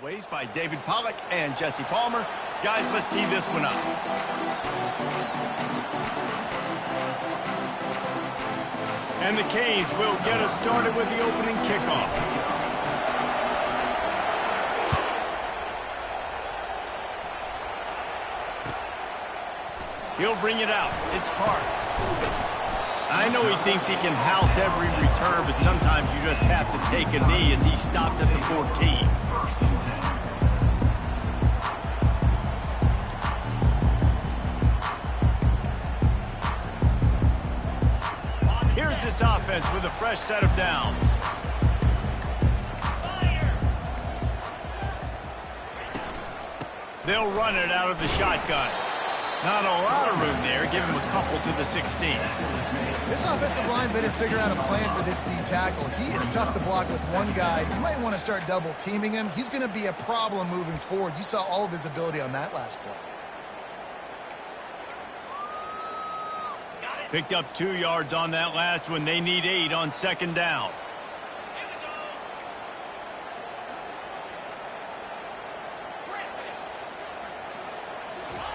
ways by David Pollock and Jesse Palmer. Guys, let's tee this one up. And the Canes will get us started with the opening kickoff. He'll bring it out. It's Parks. I know he thinks he can house every return, but sometimes you just have to take a knee as he stopped at the 14. Here's this offense with a fresh set of downs. They'll run it out of the shotgun. Not a lot of room there. Give him a couple to the 16. This offensive line better figure out a plan for this D tackle. He is tough to block with one guy. You might want to start double teaming him. He's going to be a problem moving forward. You saw all of his ability on that last play. Picked up 2 yards on that last one. They need 8 on second down.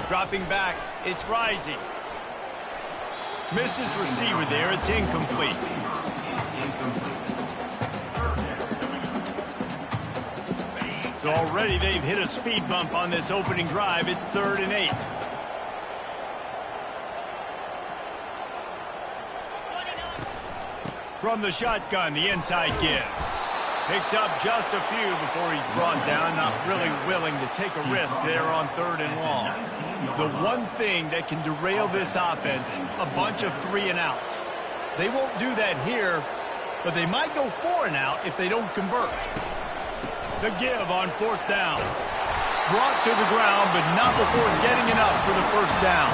Dropping back, it's Rising. Missed his receiver there, it's incomplete. So already they've hit a speed bump on this opening drive. It's 3rd and 8. From the shotgun, the inside give. Picks up just a few before he's brought down. Not really willing to take a risk there on 3rd and long. The one thing that can derail this offense, a bunch of 3 and outs. They won't do that here, but they might go 4 and out if they don't convert. The give on 4th down. Brought to the ground, but not before getting enough for the 1st down.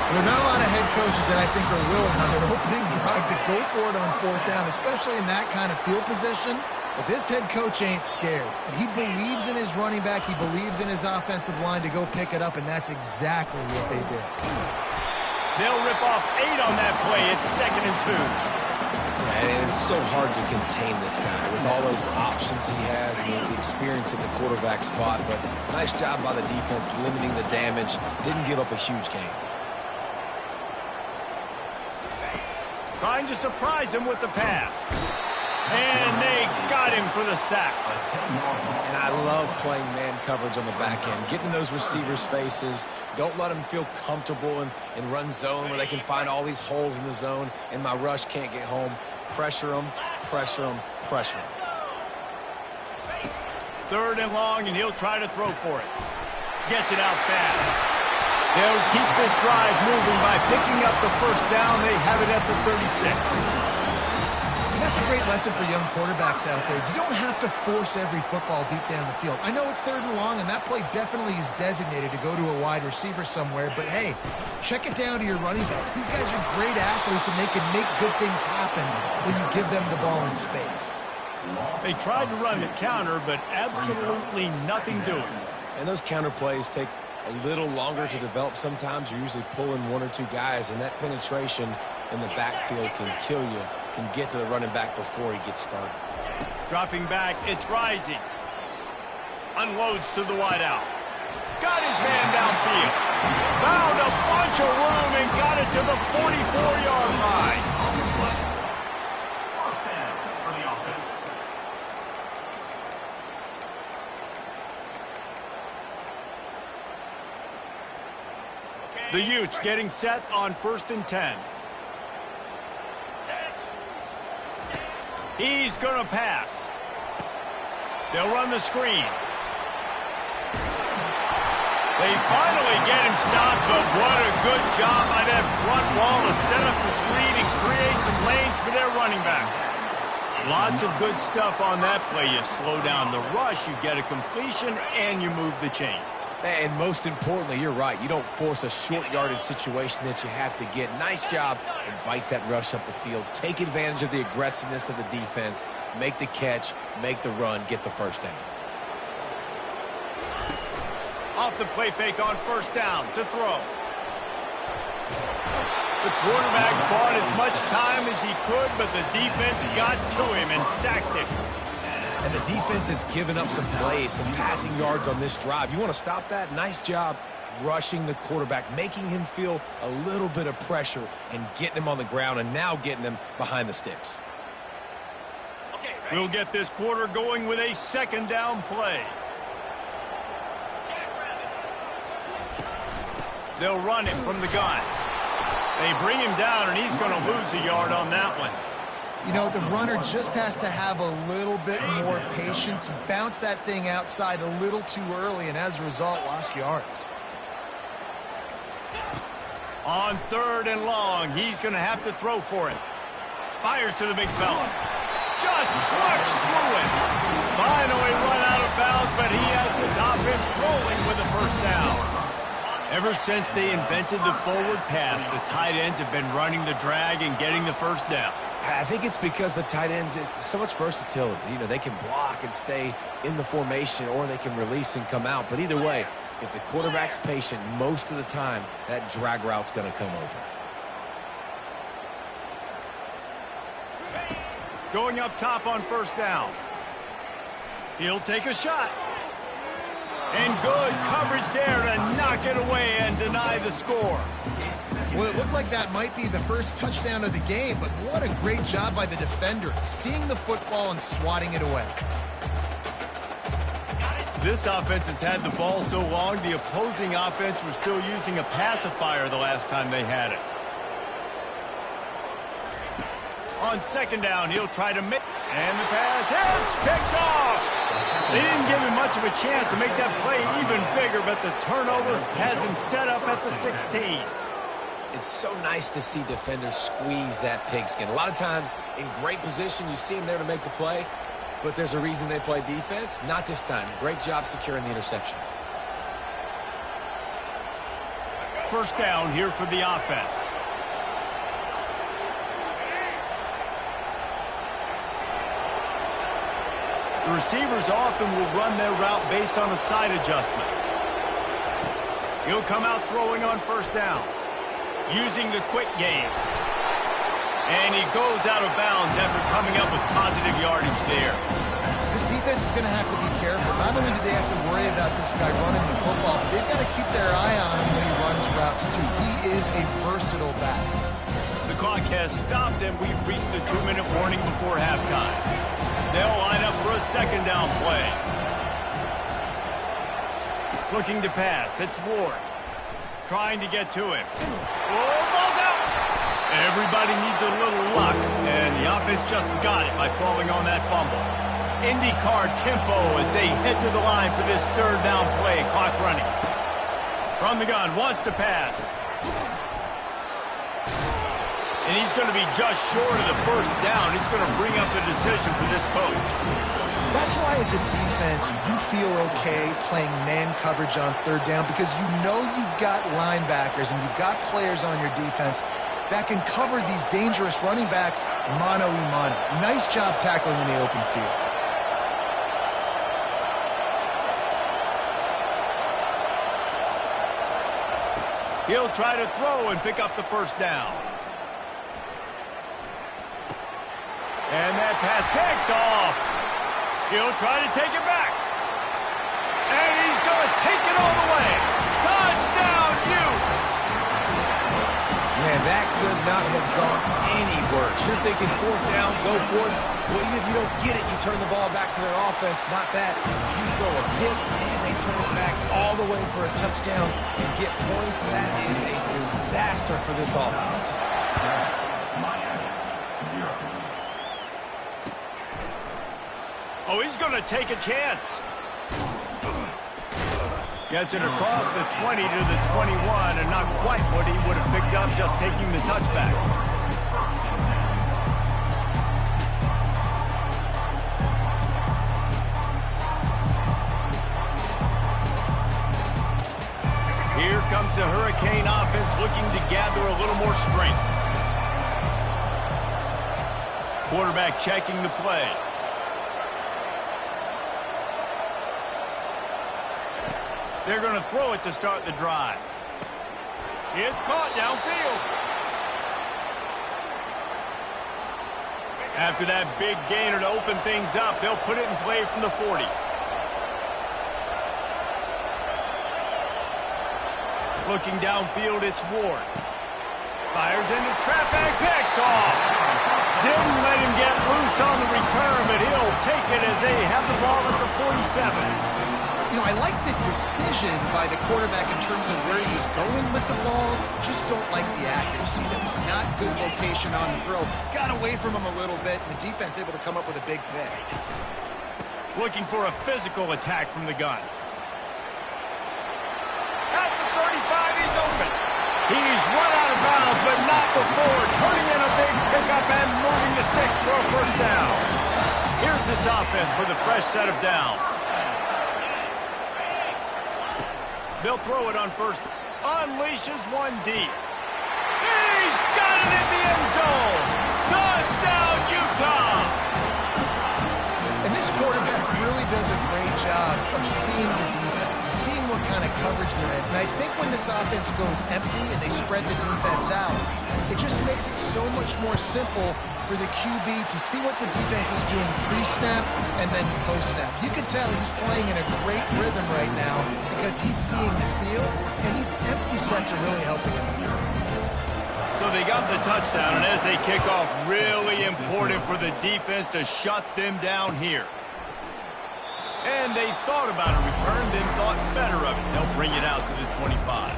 There are not a lot of head coaches that I think are willing on their opening drive to go for it on 4th down, especially in that kind of field position. But this head coach ain't scared. And he believes in his running back. He believes in his offensive line to go pick it up, and that's exactly what they did. They'll rip off 8 on that play. It's 2nd and 2. And it's so hard to contain this guy with all those options he has and the experience at the quarterback spot. But nice job by the defense limiting the damage. Didn't give up a huge gain. Trying to surprise him with the pass. And they got him for the sack. And I love playing man coverage on the back end. Getting in those receivers' faces. Don't let them feel comfortable in run zone where they can find all these holes in the zone and my rush can't get home. Pressure them, pressure them, pressure them. 3rd and long, and he'll try to throw for it. Gets it out fast. They'll keep this drive moving by picking up the 1st down. They have it at the 36. And that's a great lesson for young quarterbacks out there. You don't have to force every football deep down the field. I know it's 3rd and long, and that play definitely is designated to go to a wide receiver somewhere, but hey, check it down to your running backs. These guys are great athletes, and they can make good things happen when you give them the ball in space. They tried to run the counter, but absolutely nothing doing. And those counter plays take a little longer to develop sometimes. You're usually pulling 1 or 2 guys, and that penetration in the backfield can kill you, can get to the running back before he gets started. Dropping back, it's Rising. Unloads to the wideout. Got his man downfield. Found a bunch of room and got it to the 44-yard line. The Utes getting set on 1st and 10. He's going to pass. They'll run the screen. They finally get him stopped, but what a good job by that front wall to set up the screen and create some lanes for their running back. Lots of good stuff on that play. You slow down the rush, you get a completion, and you move the chains. And most importantly, you're right. You don't force a short yardage situation that you have to get. Nice job. Invite that rush up the field. Take advantage of the aggressiveness of the defense. Make the catch, make the run, get the 1st down. Off the play fake on 1st down to throw. The quarterback bought as much time as he could, but the defense got to him and sacked him. And the defense has given up some plays, some passing yards on this drive. You want to stop that? Nice job rushing the quarterback, making him feel a little bit of pressure and getting him on the ground and now getting him behind the sticks. We'll get this quarter going with a second down play. They'll run it from the gun. They bring him down, and he's going to lose a yard on that one. You know, the runner just has to have a little bit more patience. He bounced that thing outside a little too early, and as a result, lost yards. On 3rd and long, he's going to have to throw for it. Fires to the big fella. Just trucks through it. Finally run out of bounds, but he has this offense rolling with a first down. Ever since they invented the forward pass, the tight ends have been running the drag and getting the first down. I think it's because the tight ends is so much versatility. You know, they can block and stay in the formation, or they can release and come out. But either way, if the quarterback's patient, most of the time, that drag route's going to come open. Going up top on first down. He'll take a shot. And good coverage there to knock it away and deny the score. Well, it looked like that might be the first touchdown of the game, but what a great job by the defender, seeing the football and swatting it away. This offense has had the ball so long, the opposing offense was still using a pacifier the last time they had it. On second down, he'll try to make, and the pass is picked off. They didn't give him much of a chance to make that play even bigger, but the turnover has him set up at the 16. It's so nice to see defenders squeeze that pigskin. A lot of times, in great position, you see them there to make the play, but there's a reason they play defense. Not this time. Great job securing the interception. First down here for the offense. The receivers often will run their route based on a side adjustment. He'll come out throwing on first down, using the quick game. And he goes out of bounds after coming up with positive yardage there. This defense is going to have to be careful. Not only do they have to worry about this guy running the football, but they've got to keep their eye on him when he runs routes too. He is a versatile back. The clock has stopped, and we've reached the 2-minute warning before halftime. They'll line up for a second down play. Looking to pass. It's Ward. Trying to get to him. Oh, ball's out! Everybody needs a little luck, and the offense just got it by falling on that fumble. IndyCar tempo as they head to the line for this third down play. Clock running. From the gun, wants to pass. And he's going to be just short of the first down. It's going to bring up a decision for this coach. That's why as a defense, you feel okay playing man coverage on third down because you know you've got linebackers and you've got players on your defense that can cover these dangerous running backs mano-a-mano. Nice job tackling in the open field. He'll try to throw and pick up the first down. And that pass picked off. He'll try to take it back. And he's going to take it all the way. Touchdown, Utes! Man, that could not have gone any worse. You're thinking fourth down, go for it. Well, even if you don't get it, you turn the ball back to their offense. Not that. You throw a pick, and they turn it back all the way for a touchdown and get points. That is a disaster for this offense. Oh, he's going to take a chance. Gets it across the 20 to the 21, and not quite what he would have picked up just taking the touchback. Here comes the Hurricane offense looking to gather a little more strength. Quarterback checking the play. They're going to throw it to start the drive. It's caught downfield. After that big gainer to open things up, they'll put it in play from the 40. Looking downfield, it's Ward. Fires into traffic, picked off. Didn't let him get loose on the return, but he'll take it as they have the ball at the 47. You know, I like the decision by the quarterback in terms of where he's going with the ball. Just don't like the accuracy. That was not good location on the throw. Got away from him a little bit, and the defense able to come up with a big pick. Looking for a physical attack from the gun. At the 35, he's open. He's run out of bounds, but not before turning in a big pickup and moving the sticks for a first down. Here's this offense with a fresh set of downs. They'll throw it on first. Unleashes one deep. He's got it in the end zone. Touchdown, Utah! And this quarterback really does a great job of seeing the defense and seeing what kind of coverage they're in. And I think when this offense goes empty and they spread the defense out, it just makes it so much more simple for the QB to see what the defense is doing pre-snap and then post-snap. You can tell he's playing in a great rhythm right now because he's seeing the field, and these empty sets are really helping him. So they got the touchdown, and as they kick off, really important for the defense to shut them down here. And they thought about a return, then thought better of it. They'll bring it out to the 25.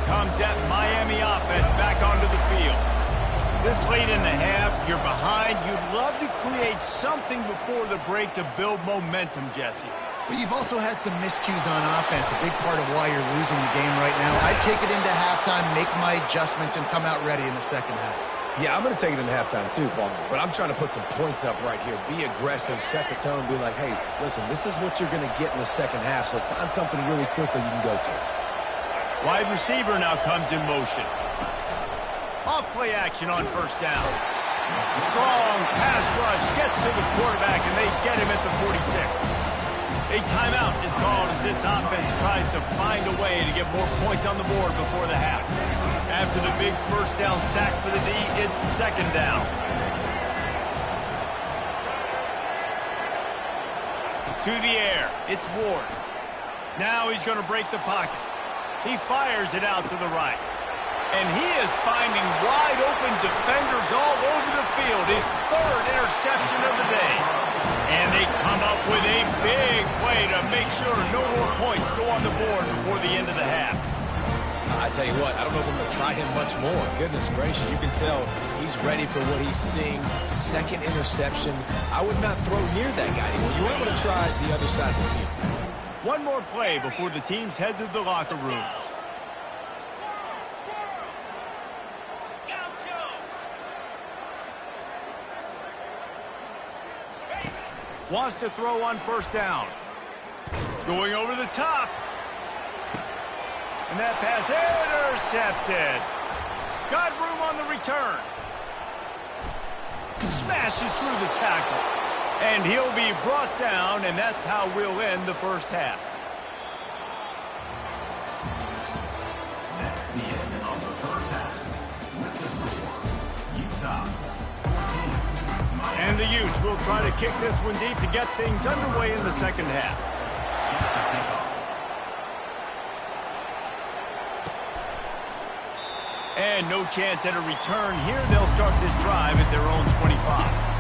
Comes that Miami offense back onto the field. This late in the half, you're behind. You'd love to create something before the break to build momentum, Jesse. But you've also had some miscues on offense, a big part of why you're losing the game right now. I'd take it into halftime, make my adjustments, and come out ready in the second half. Yeah, I'm going to take it into halftime too, Paul. But I'm trying to put some points up right here. Be aggressive, set the tone, be like, hey, listen, this is what you're going to get in the second half, so find something really quickly you can go to. Wide receiver now comes in motion. Off play action on first down. Strong pass rush gets to the quarterback, and they get him at the 46. A timeout is called as this offense tries to find a way to get more points on the board before the half. After the big first down sack for the D, it's second down. To the air, it's Ward. Now he's going to break the pocket. He fires it out to the right. And he is finding wide-open defenders all over the field. His third interception of the day. And they come up with a big play to make sure no more points go on the board before the end of the half. I tell you what, I don't know if I'm going to try him much more. Goodness gracious, you can tell he's ready for what he's seeing. Second interception. I would not throw near that guy anymore. You want to try the other side of the field. One more play before the teams head to the locker rooms. Wants to throw on first down. Going over the top. And that pass intercepted. Got room on the return. Smashes through the tackle. And he'll be brought down, and that's how we'll end the first half. That's the end of the first half. With the score, Utah 14. And the Utes will try to kick this one deep to get things underway in the second half. And no chance at a return here. They'll start this drive at their own 25.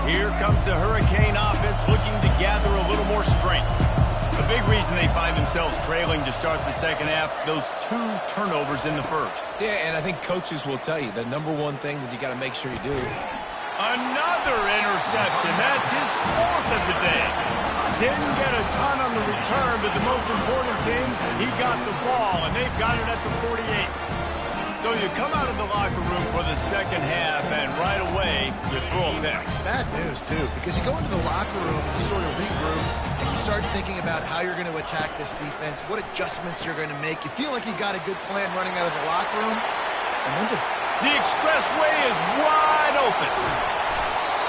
Here comes the Hurricane offense looking to gather a little more strength. A big reason they find themselves trailing to start the second half, those 2 turnovers in the first. Yeah, and I think coaches will tell you the number one thing that you got to make sure you do. Another interception. That's his 4th of the day. Didn't get a ton on the return, but the most important thing, he got the ball, and they've got it at the 48. So you come out of the locker room for the second half, and right away, you throw a pick. Bad news, too, because you go into the locker room, you sort of regroup, and you start thinking about how you're going to attack this defense, what adjustments you're going to make. You feel like you got a good plan running out of the locker room, and then just... The expressway is wide open.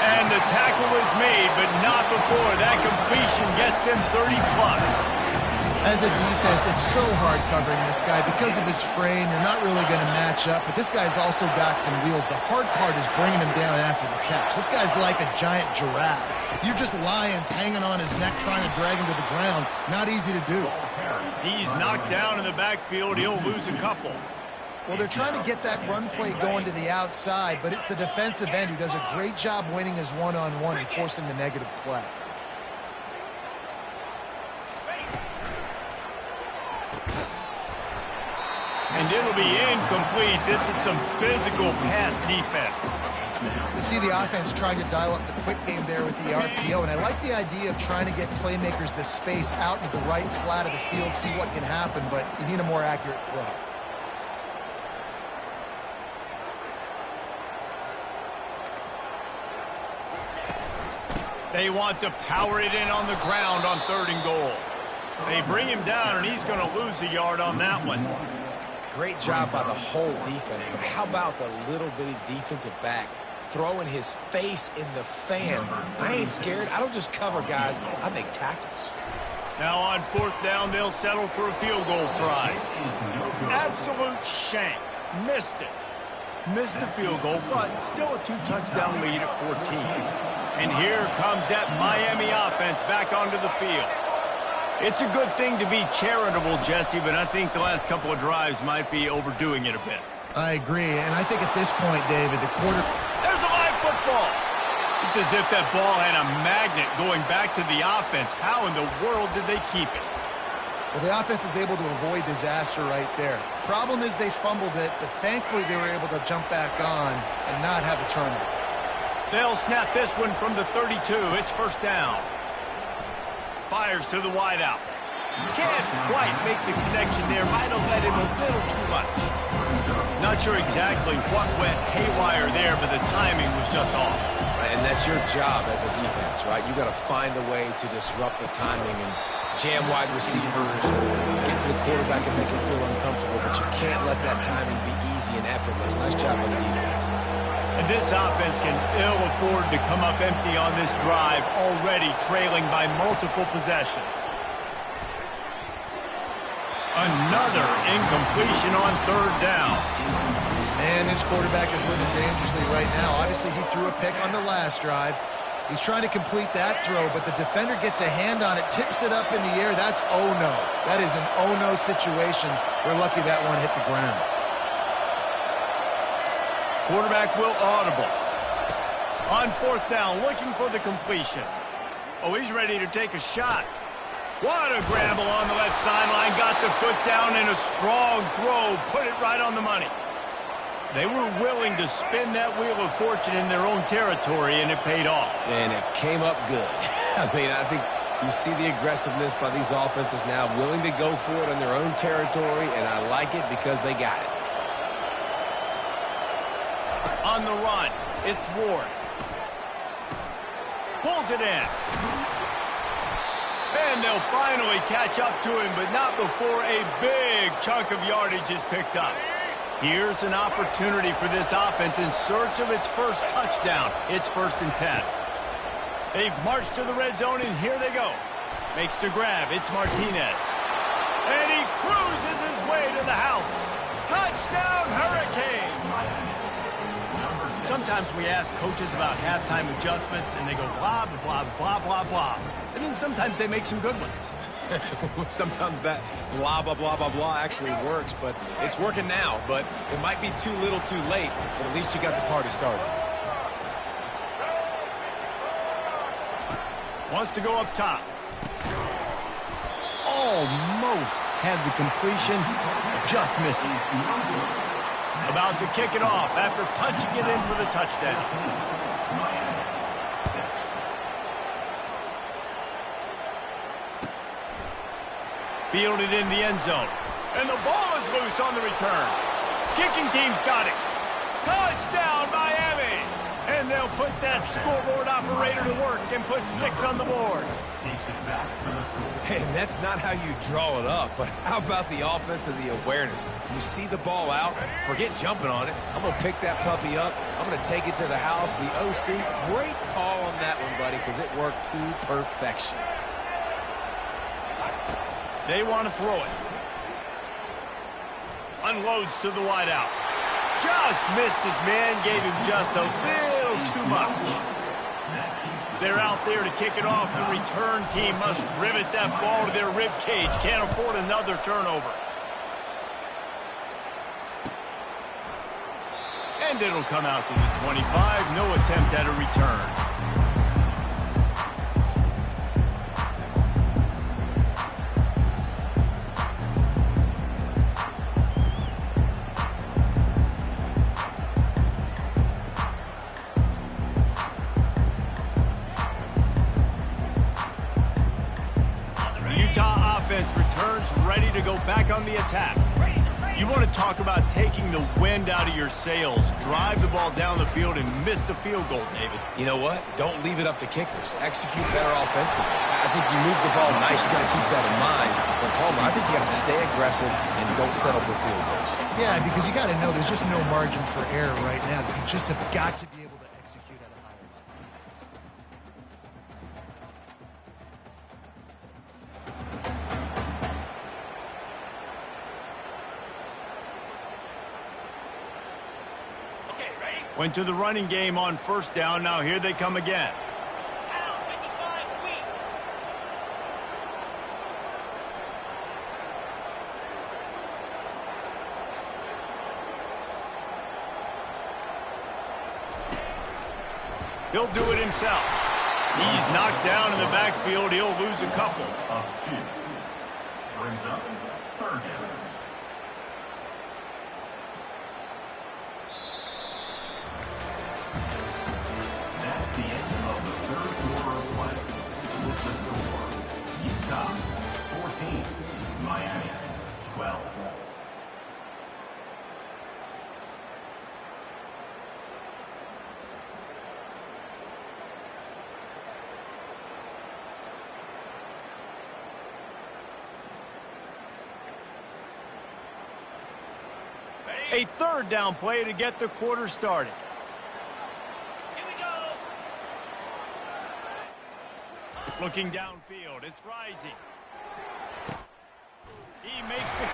And the tackle is made, but not before that completion gets them 30+. As a defense, it's so hard covering this guy. Because of his frame, you're not really going to match up, but this guy's also got some wheels. The hard part is bringing him down after the catch. This guy's like a giant giraffe. You're just lions hanging on his neck trying to drag him to the ground. Not easy to do. He's knocked down in the backfield. He'll lose a couple. Well, they're trying to get that run play going to the outside, but it's the defensive end who does a great job winning his one-on-one and forcing the negative play. And it'll be incomplete. This is some physical pass defense. You see the offense trying to dial up the quick game there with the RPO, and I like the idea of trying to get playmakers this space out into the right flat of the field, see what can happen, but you need a more accurate throw. They want to power it in on the ground on 3rd and goal. They bring him down, and he's going to lose a yard on that one. Great job by the whole defense, but how about the little bitty defensive back throwing his face in the fan? I ain't scared. I don't just cover guys. I make tackles. Now on 4th down, they'll settle for a field goal try. Absolute shank. Missed it. Missed the field goal, but still a 2-touchdown lead at 14. And here comes that Miami offense back onto the field. It's a good thing to be charitable, Jesse, but I think the last couple of drives might be overdoing it a bit. I agree, and I think at this point, David, the quarter... There's a live football! It's as if that ball had a magnet going back to the offense. How in the world did they keep it? Well, the offense is able to avoid disaster right there. Problem is they fumbled it, but thankfully they were able to jump back on and not have a turnover. They'll snap this one from the 32. It's 1st down. Fires to the wideout. Can't quite make the connection there. Might have led him a little too much. Not sure exactly what went haywire there, but the timing was just off. Right, and that's your job as a defense, right? You got to find a way to disrupt the timing and jam wide receivers or get to the quarterback and make him feel uncomfortable, but you can't let that timing be easy and effortless. Nice job by the defense. And this offense can ill afford to come up empty on this drive, already trailing by multiple possessions. Another incompletion on 3rd down. Man, this quarterback is living dangerously right now. Obviously, he threw a pick on the last drive. He's trying to complete that throw, but the defender gets a hand on it, tips it up in the air. That's oh-no. That is an oh-no situation. We're lucky that one hit the ground. Quarterback will audible. On 4th down, looking for the completion. Oh, he's ready to take a shot. What a grabble on the left sideline. Got the foot down in a strong throw. Put it right on the money. They were willing to spin that wheel of fortune in their own territory, and it paid off. And it came up good. I mean, I think you see the aggressiveness by these offenses now, willing to go for it in their own territory, and I like it because they got it. On the run, it's Ward. Pulls it in. And they'll finally catch up to him, but not before a big chunk of yardage is picked up. Here's an opportunity for this offense in search of its first touchdown. It's 1st and 10. They've marched to the red zone, and here they go. Makes the grab. It's Martinez. And he cruises his way to the house. Touchdown, Hurricanes! Sometimes we ask coaches about halftime adjustments, and they go blah, blah, blah, blah, blah. And then sometimes they make some good ones. Sometimes that blah, blah, blah, blah, blah actually works, but it's working now. But it might be too little too late, but at least you got the party started. Wants to go up top. Almost had the completion, just missed it. About to kick it off after punching it in for the touchdown. Fielded in the end zone. And the ball is loose on the return. Kicking team's got it. Touchdown, Miami! And they'll put that scoreboard operator to work and put 6 on the board. Takes it back for the score. And that's not how you draw it up, but how about the offense and the awareness? You see the ball out, forget jumping on it. I'm going to pick that puppy up. I'm going to take it to the house. The OC, great call on that one, buddy, because it worked to perfection. They want to throw it. Unloads to the wideout. Just missed his man, gave him just a little too much. They're out there to kick it off. The return team must rivet that ball to their rib cage. Can't afford another turnover. And it'll come out to the 25. No attempt at a return. Returns ready to go back on the attack. You want to talk about taking the wind out of your sails. Drive the ball down the field and miss the field goal, David. You know what? Don't leave it up to kickers. Execute better offensively. I think you move the ball nice. You got to keep that in mind. But Palmer, I think you got to stay aggressive and don't settle for field goals. Yeah, because you got to know there's just no margin for error right now. You just have got to be able to execute at a higher level. Went to the running game on first down. Now here they come again. He'll do it himself. He's knocked down in the backfield. He'll lose a couple. Up 2. Brings up third down. That's the end of the third quarter of play. With the score, Utah 14, Miami 12. A third down play to get the quarter started. Here we go. Looking downfield, it's rising. He makes it.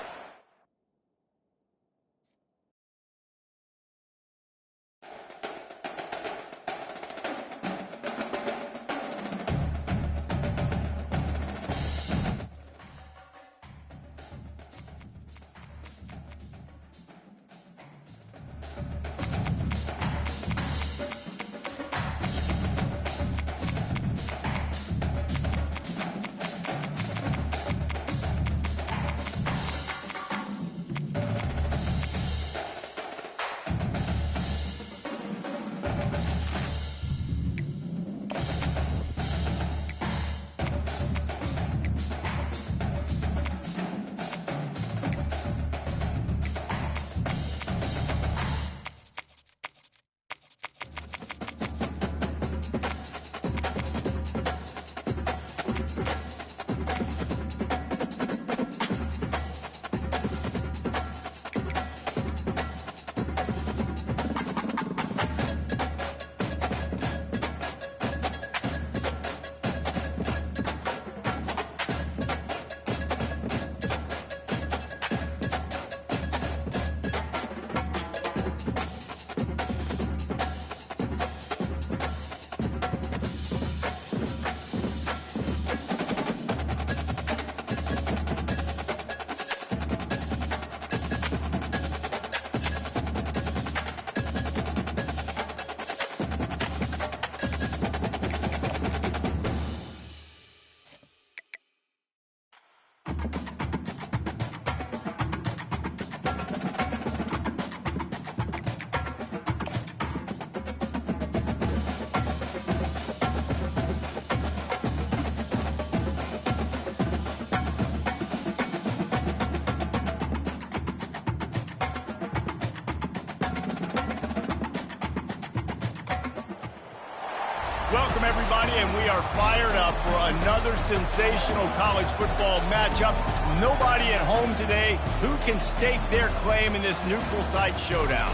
Welcome, everybody, and we are fired up for another sensational college football matchup. Nobody at home today who can stake their claim in this neutral site showdown.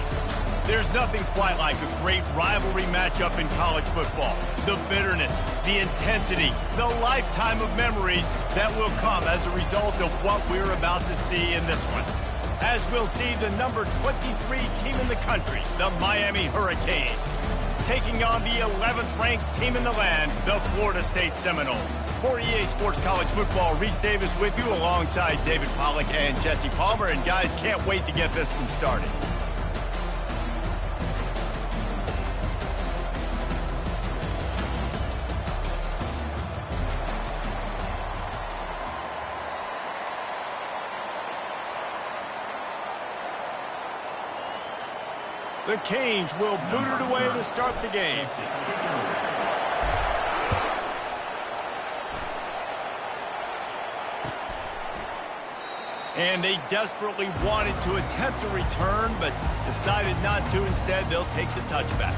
There's nothing quite like a great rivalry matchup in college football. The bitterness, the intensity, the lifetime of memories that will come as a result of what we're about to see in this one. As we'll see the number 23 team in the country, the Miami Hurricanes, taking on the 11th ranked team in the land, the Florida State Seminoles. For EA Sports College Football, Reese Davis with you alongside David Pollack and Jesse Palmer. And guys, can't wait to get this one started. The Canes will boot it away to start the game. And they desperately wanted to attempt a return, but decided not to. Instead, they'll take the touchback.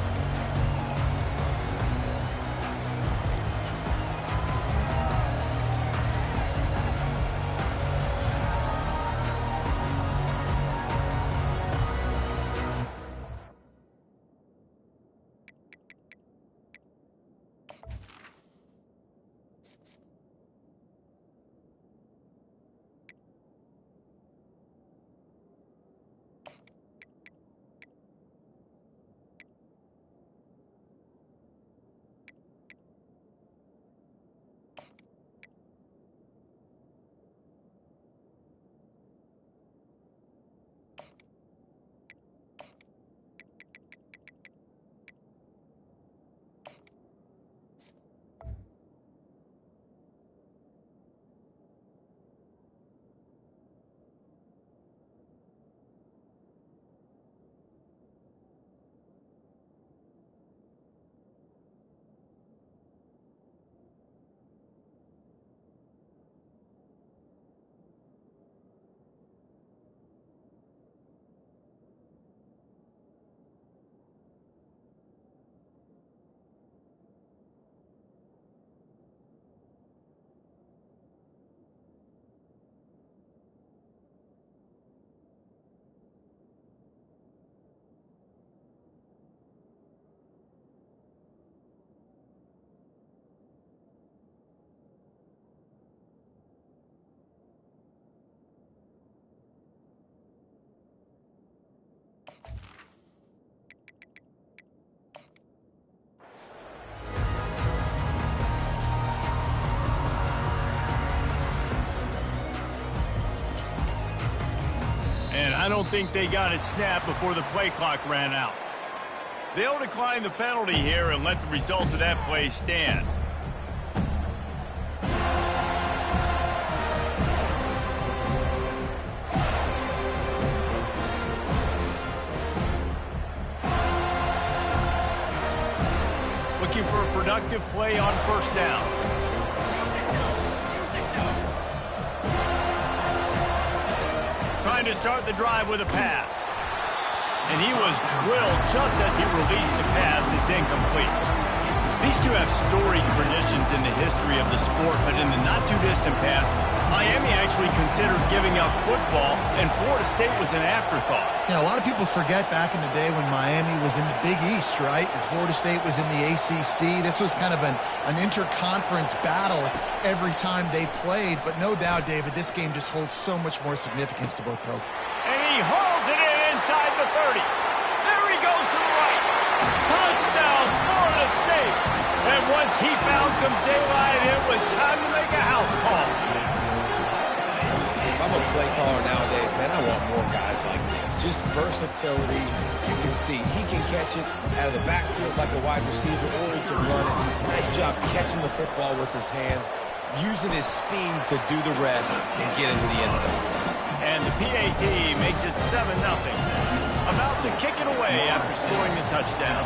And I don't think they got it snapped before the play clock ran out. They'll decline the penalty here and let the result of that play stand. Looking for a productive play on first down. Trying to start the drive with a pass. And he was drilled just as he released the pass. It's incomplete. These two have storied traditions in the history of the sport, but in the not-too-distant past, Miami actually considered giving up football, and Florida State was an afterthought. Yeah, a lot of people forget back in the day when Miami was in the Big East, right? And Florida State was in the ACC. This was kind of an interconference battle every time they played. But no doubt, David, this game just holds so much more significance to both programs. And he hauls it in inside the 30. There he goes to the right. Touchdown, Florida State. And once he found some daylight, it was time to make a house call. If I'm a play caller nowadays, man, I want more guys like this. Just versatility. You can see he can catch it out of the backfield like a wide receiver, or he can run it. Nice job catching the football with his hands, using his speed to do the rest and get into the end zone. And the PAT makes it 7-0. About to kick it away after scoring the touchdown.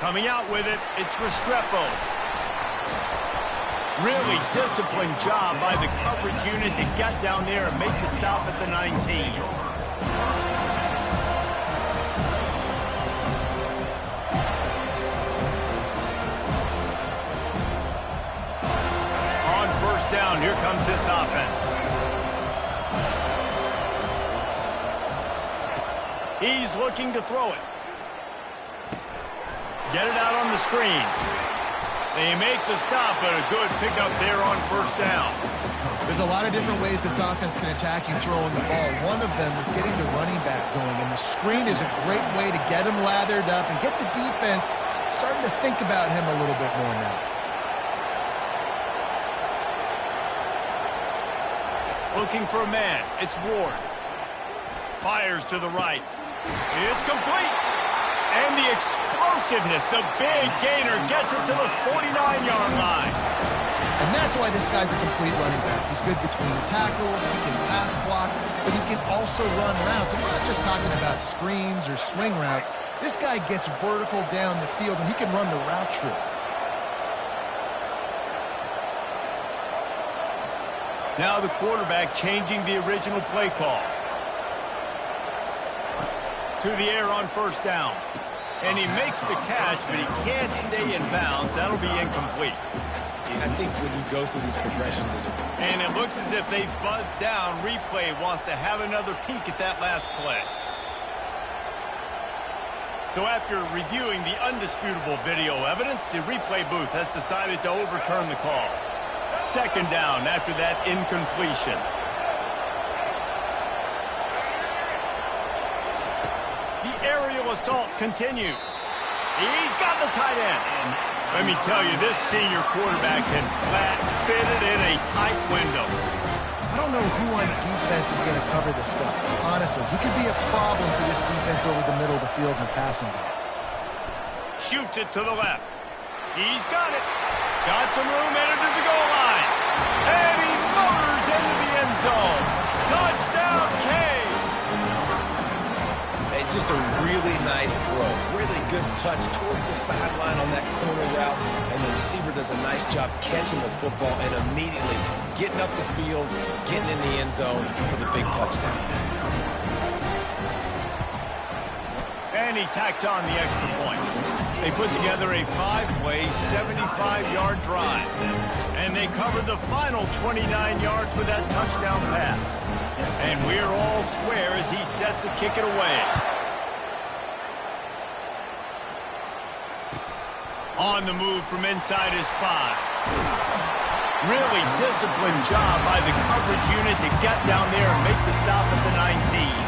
Coming out with it, it's Restrepo. Really disciplined job by the coverage unit to get down there and make the stop at the 19. down, here comes this offense. He's looking to throw it. Get it out on the screen. They make the stop, but a good pickup there on first down. There's a lot of different ways this offense can attack you throwing the ball. One of them is getting the running back going, and the screen is a great way to get him lathered up and get the defense starting to think about him a little bit more now. Looking for a man. It's Ward. Fires to the right. It's complete. And the explosiveness, the big gainer, gets it to the 49-yard line. And that's why this guy's a complete running back. He's good between the tackles, he can pass block, but he can also run routes. And we're not just talking about screens or swing routes. This guy gets vertical down the field, and he can run the route tree. Now the quarterback changing the original play call. To the air on first down. And he makes the catch, but he can't stay in bounds. That'll be incomplete. I think when you go through these progressions and it looks as if they buzzed down. Replay wants to have another peek at that last play. So after reviewing the undisputable video evidence, the replay booth has decided to overturn the call. Second down after that incompletion. The aerial assault continues. He's got the tight end. Let me tell you, this senior quarterback can flat fit it in a tight window. I don't know who on defense is going to cover this guy. Honestly, he could be a problem for this defense over the middle of the field in the passing game. Shoots it to the left. He's got it. Got some room headed to the goal line. And he motors into the end zone. Touchdown, K. just a really nice throw. Really good touch towards the sideline on that corner route, and the receiver does a nice job catching the football and immediately getting up the field, getting in the end zone for the big touchdown. And he tacks on the extra point. They put together a 5-play, 75-yard drive. And they covered the final 29 yards with that touchdown pass. And we're all square as he's set to kick it away. On the move from inside his 5. Really disciplined job by the coverage unit to get down there and make the stop at the 19.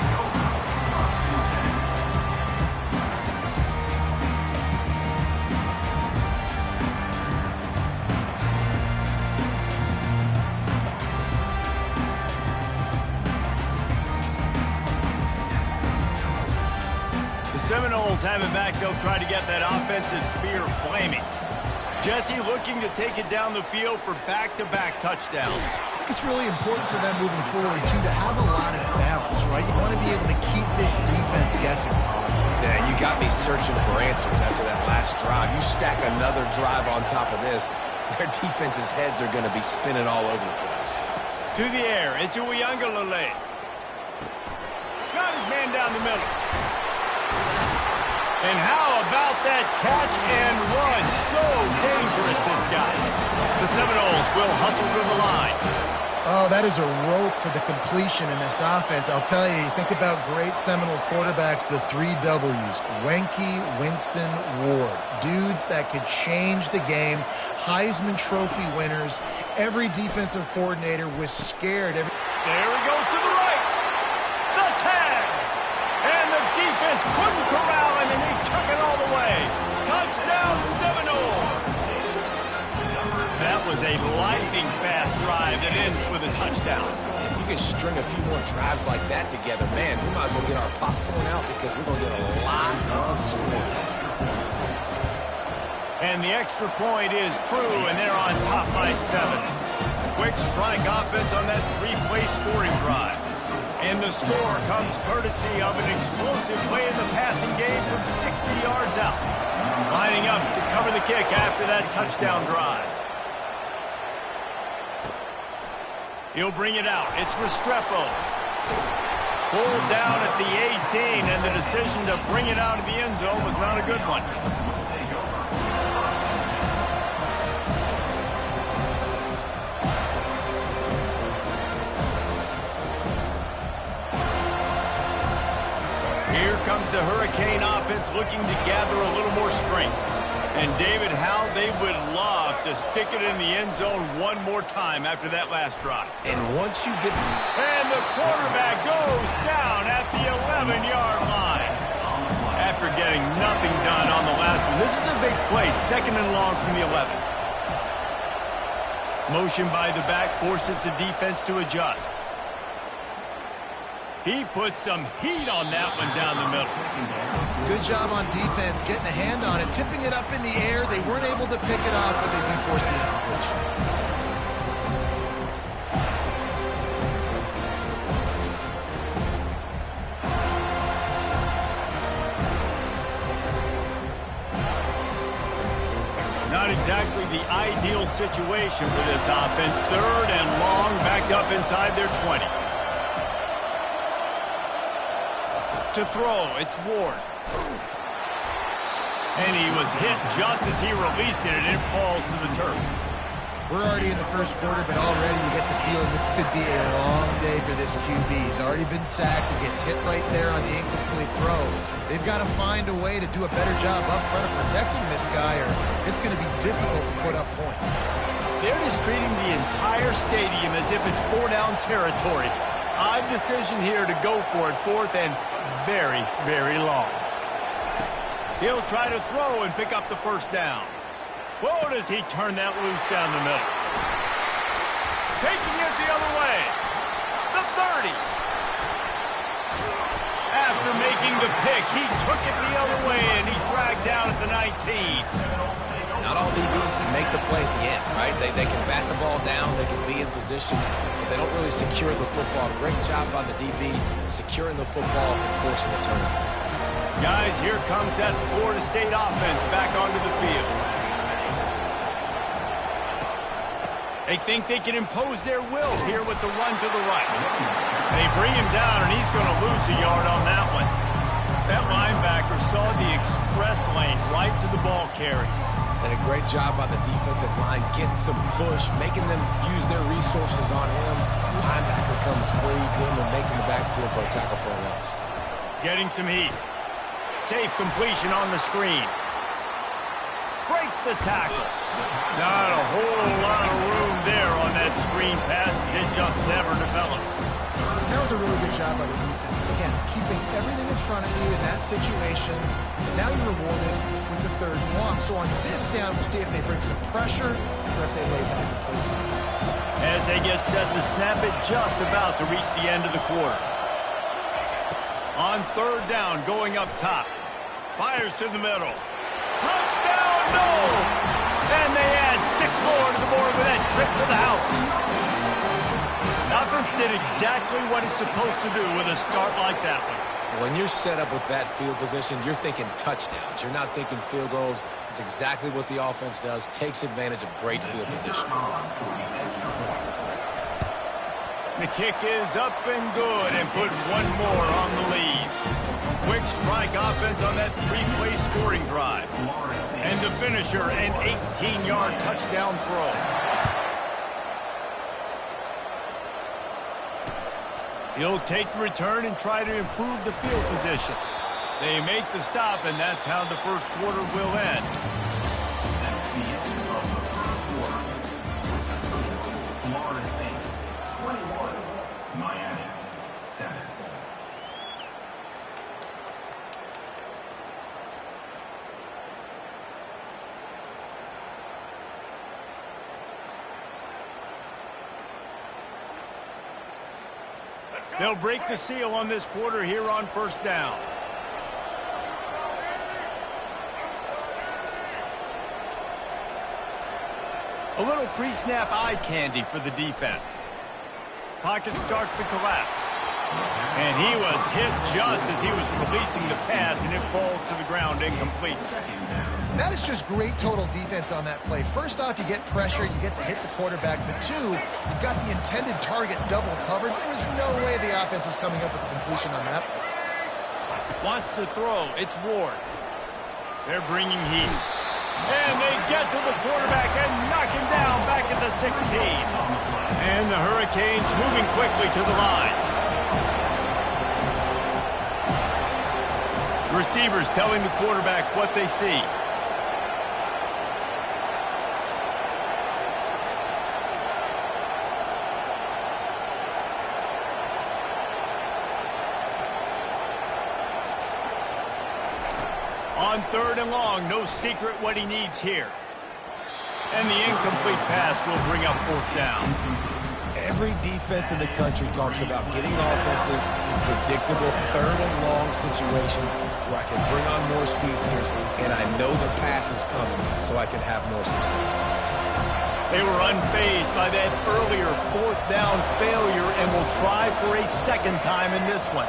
Seminoles have it back. They'll try to get that offensive spear flaming. Jesse looking to take it down the field for back-to-back touchdowns. I think it's really important for them moving forward, too, to have a lot of balance, right? You want to be able to keep this defense guessing. Yeah, you got me searching for answers after that last drive. You stack another drive on top of this, their defense's heads are going to be spinning all over the place. To the air, into Uyangalele. Got his man down the middle. And how about that catch and run? So dangerous, this guy. The Seminoles will hustle to the line. Oh, that is a rope for the completion in this offense. I'll tell you, you think about great Seminole quarterbacks, the 3 W's. Wenke, Winston, Ward. Dudes that could change the game. Heisman Trophy winners. Every defensive coordinator was scared. There he goes to the right. The tag. And the defense couldn't corral him, and he took it all the way. Touchdown, Seminoles. That was a lightning-fast drive that ends with a touchdown. If you can string a few more drives like that together, man, we might as well get our popcorn out because we're going to get a lot of scoring. And the extra point is true, and they're on top by 7. Quick strike offense on that 3-play scoring drive. And the score comes courtesy of an explosive play in the passing game from 60 yards out. Lining up to cover the kick after that touchdown drive. He'll bring it out. It's Restrepo. Pulled down at the 18, and the decision to bring it out of the end zone was not a good one. comes the Hurricane offense looking to gather a little more strength. And David, how they would love to stick it in the end zone one more time after that last drive. And once you get... And the quarterback goes down at the 11-yard line. After getting nothing done on the last one, this is a big play, 2nd and long from the 11. Motion by the back forces the defense to adjust. He put some heat on that one down the middle. Good job on defense, getting a hand on it, tipping it up in the air. They weren't able to pick it up, but they do force the incompletion. Not exactly the ideal situation for this offense. 3rd and long, backed up inside their 20. To throw, it's Ward. And he was hit just as he released it, and it falls to the turf. We're already in the first quarter, but already you get the feeling this could be a long day for this QB. He's already been sacked. He gets hit right there on the incomplete throw. They've got to find a way to do a better job up front of protecting this guy, or it's going to be difficult to put up points. They're just treating the entire stadium as if it's 4-down territory. Odd decision here to go for it, 4th and very, very long. He'll try to throw and pick up the first down. Whoa, does he turn that loose down the middle. Taking it the other way. The 30. After making the pick, he took it the other way, and he's dragged down at the 19. Not all DBs make the play at the end, right? They can bat the ball down, they can be in position, but they don't really secure the football. Great job by the DB securing the football and forcing the turnover. Guys, here comes that Florida State offense back onto the field. They think they can impose their will here with the run to the right. They bring him down, and he's going to lose a yard on that one. That linebacker saw the express lane right to the ball carrier. And a great job by the defensive line, getting some push, making them use their resources on him. Linebacker comes free, boom, and making the backfield for a tackle for a loss. Getting some heat. Safe completion on the screen. Breaks the tackle. Not a whole lot of room there on that screen pass. It just never developed. That was a really good job by the defense. Again, keeping everything in front of you in that situation. Now you're rewarded with the 3rd and long. So on this down, we'll see if they bring some pressure or if they lay back and play something. As they get set to snap it, just about to reach the end of the quarter. On 3rd down, going up top. Fires to the middle. Touchdown, no! And they add 6 more to the board with that trip to the house. Offense did exactly what it's supposed to do with a start like that one. When you're set up with that field position, you're thinking touchdowns. You're not thinking field goals. It's exactly what the offense does. Takes advantage of great field position. The kick is up and good, and put one more on the lead. Quick strike offense on that 3-play scoring drive. And the finisher, an 18-yard touchdown throw. He'll take the return and try to improve the field position. They make the stop, and that's how the first quarter will end. That's the end of the first quarter. Florida State 21, Miami 7. They'll break the seal on this quarter here on 1st down. A little pre-snap eye candy for the defense. Pocket starts to collapse. And he was hit just as he was releasing the pass, and it falls to the ground incomplete. That is just great total defense on that play. First off, you get pressure, you get to hit the quarterback, but 2, you've got the intended target double covered. There was no way the offense was coming up with a completion on that play. Wants to throw. It's Ward. They're bringing heat. And they get to the quarterback and knock him down back at the 16. And the Hurricanes moving quickly to the line. Receivers telling the quarterback what they see. On 3rd and long, no secret what he needs here. And the incomplete pass will bring up 4th down. Every defense in the country talks about getting offenses in predictable 3rd and long situations where I can bring on more speedsters and I know the pass is coming so I can have more success. They were unfazed by that earlier 4th down failure and will try for a 2nd time in this one.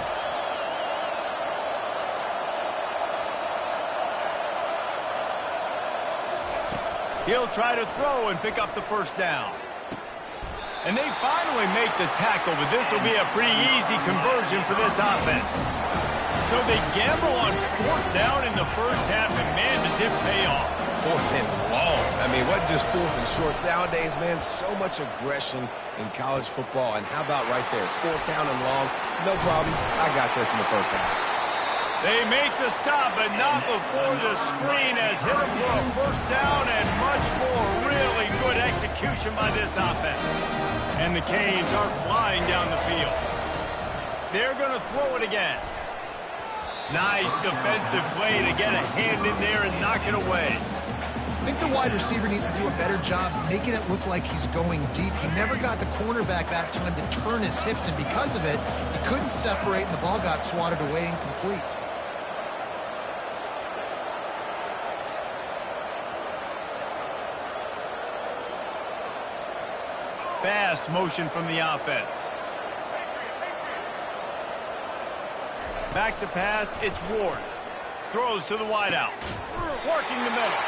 He'll try to throw and pick up the 1st down. And they finally make the tackle, but this will be a pretty easy conversion for this offense. So they gamble on 4th down in the 1st half, and man, does it pay off. 4th and long. I mean, what just 4th and short? Nowadays, man, so much aggression in college football. And how about right there? 4th down and long. No problem. I got this in the 1st half. They make the stop, but not before the screen has hit them for a 1st down and much more. Really good execution by this offense. And the Canes are flying down the field. They're going to throw it again. Nice defensive play to get a hand in there and knock it away. I think the wide receiver needs to do a better job making it look like he's going deep. He never got the cornerback that time to turn his hips, and because of it, he couldn't separate, and the ball got swatted away incomplete. Fast motion from the offense. Back to pass, it's Ward. Throws to the wideout. Working the middle.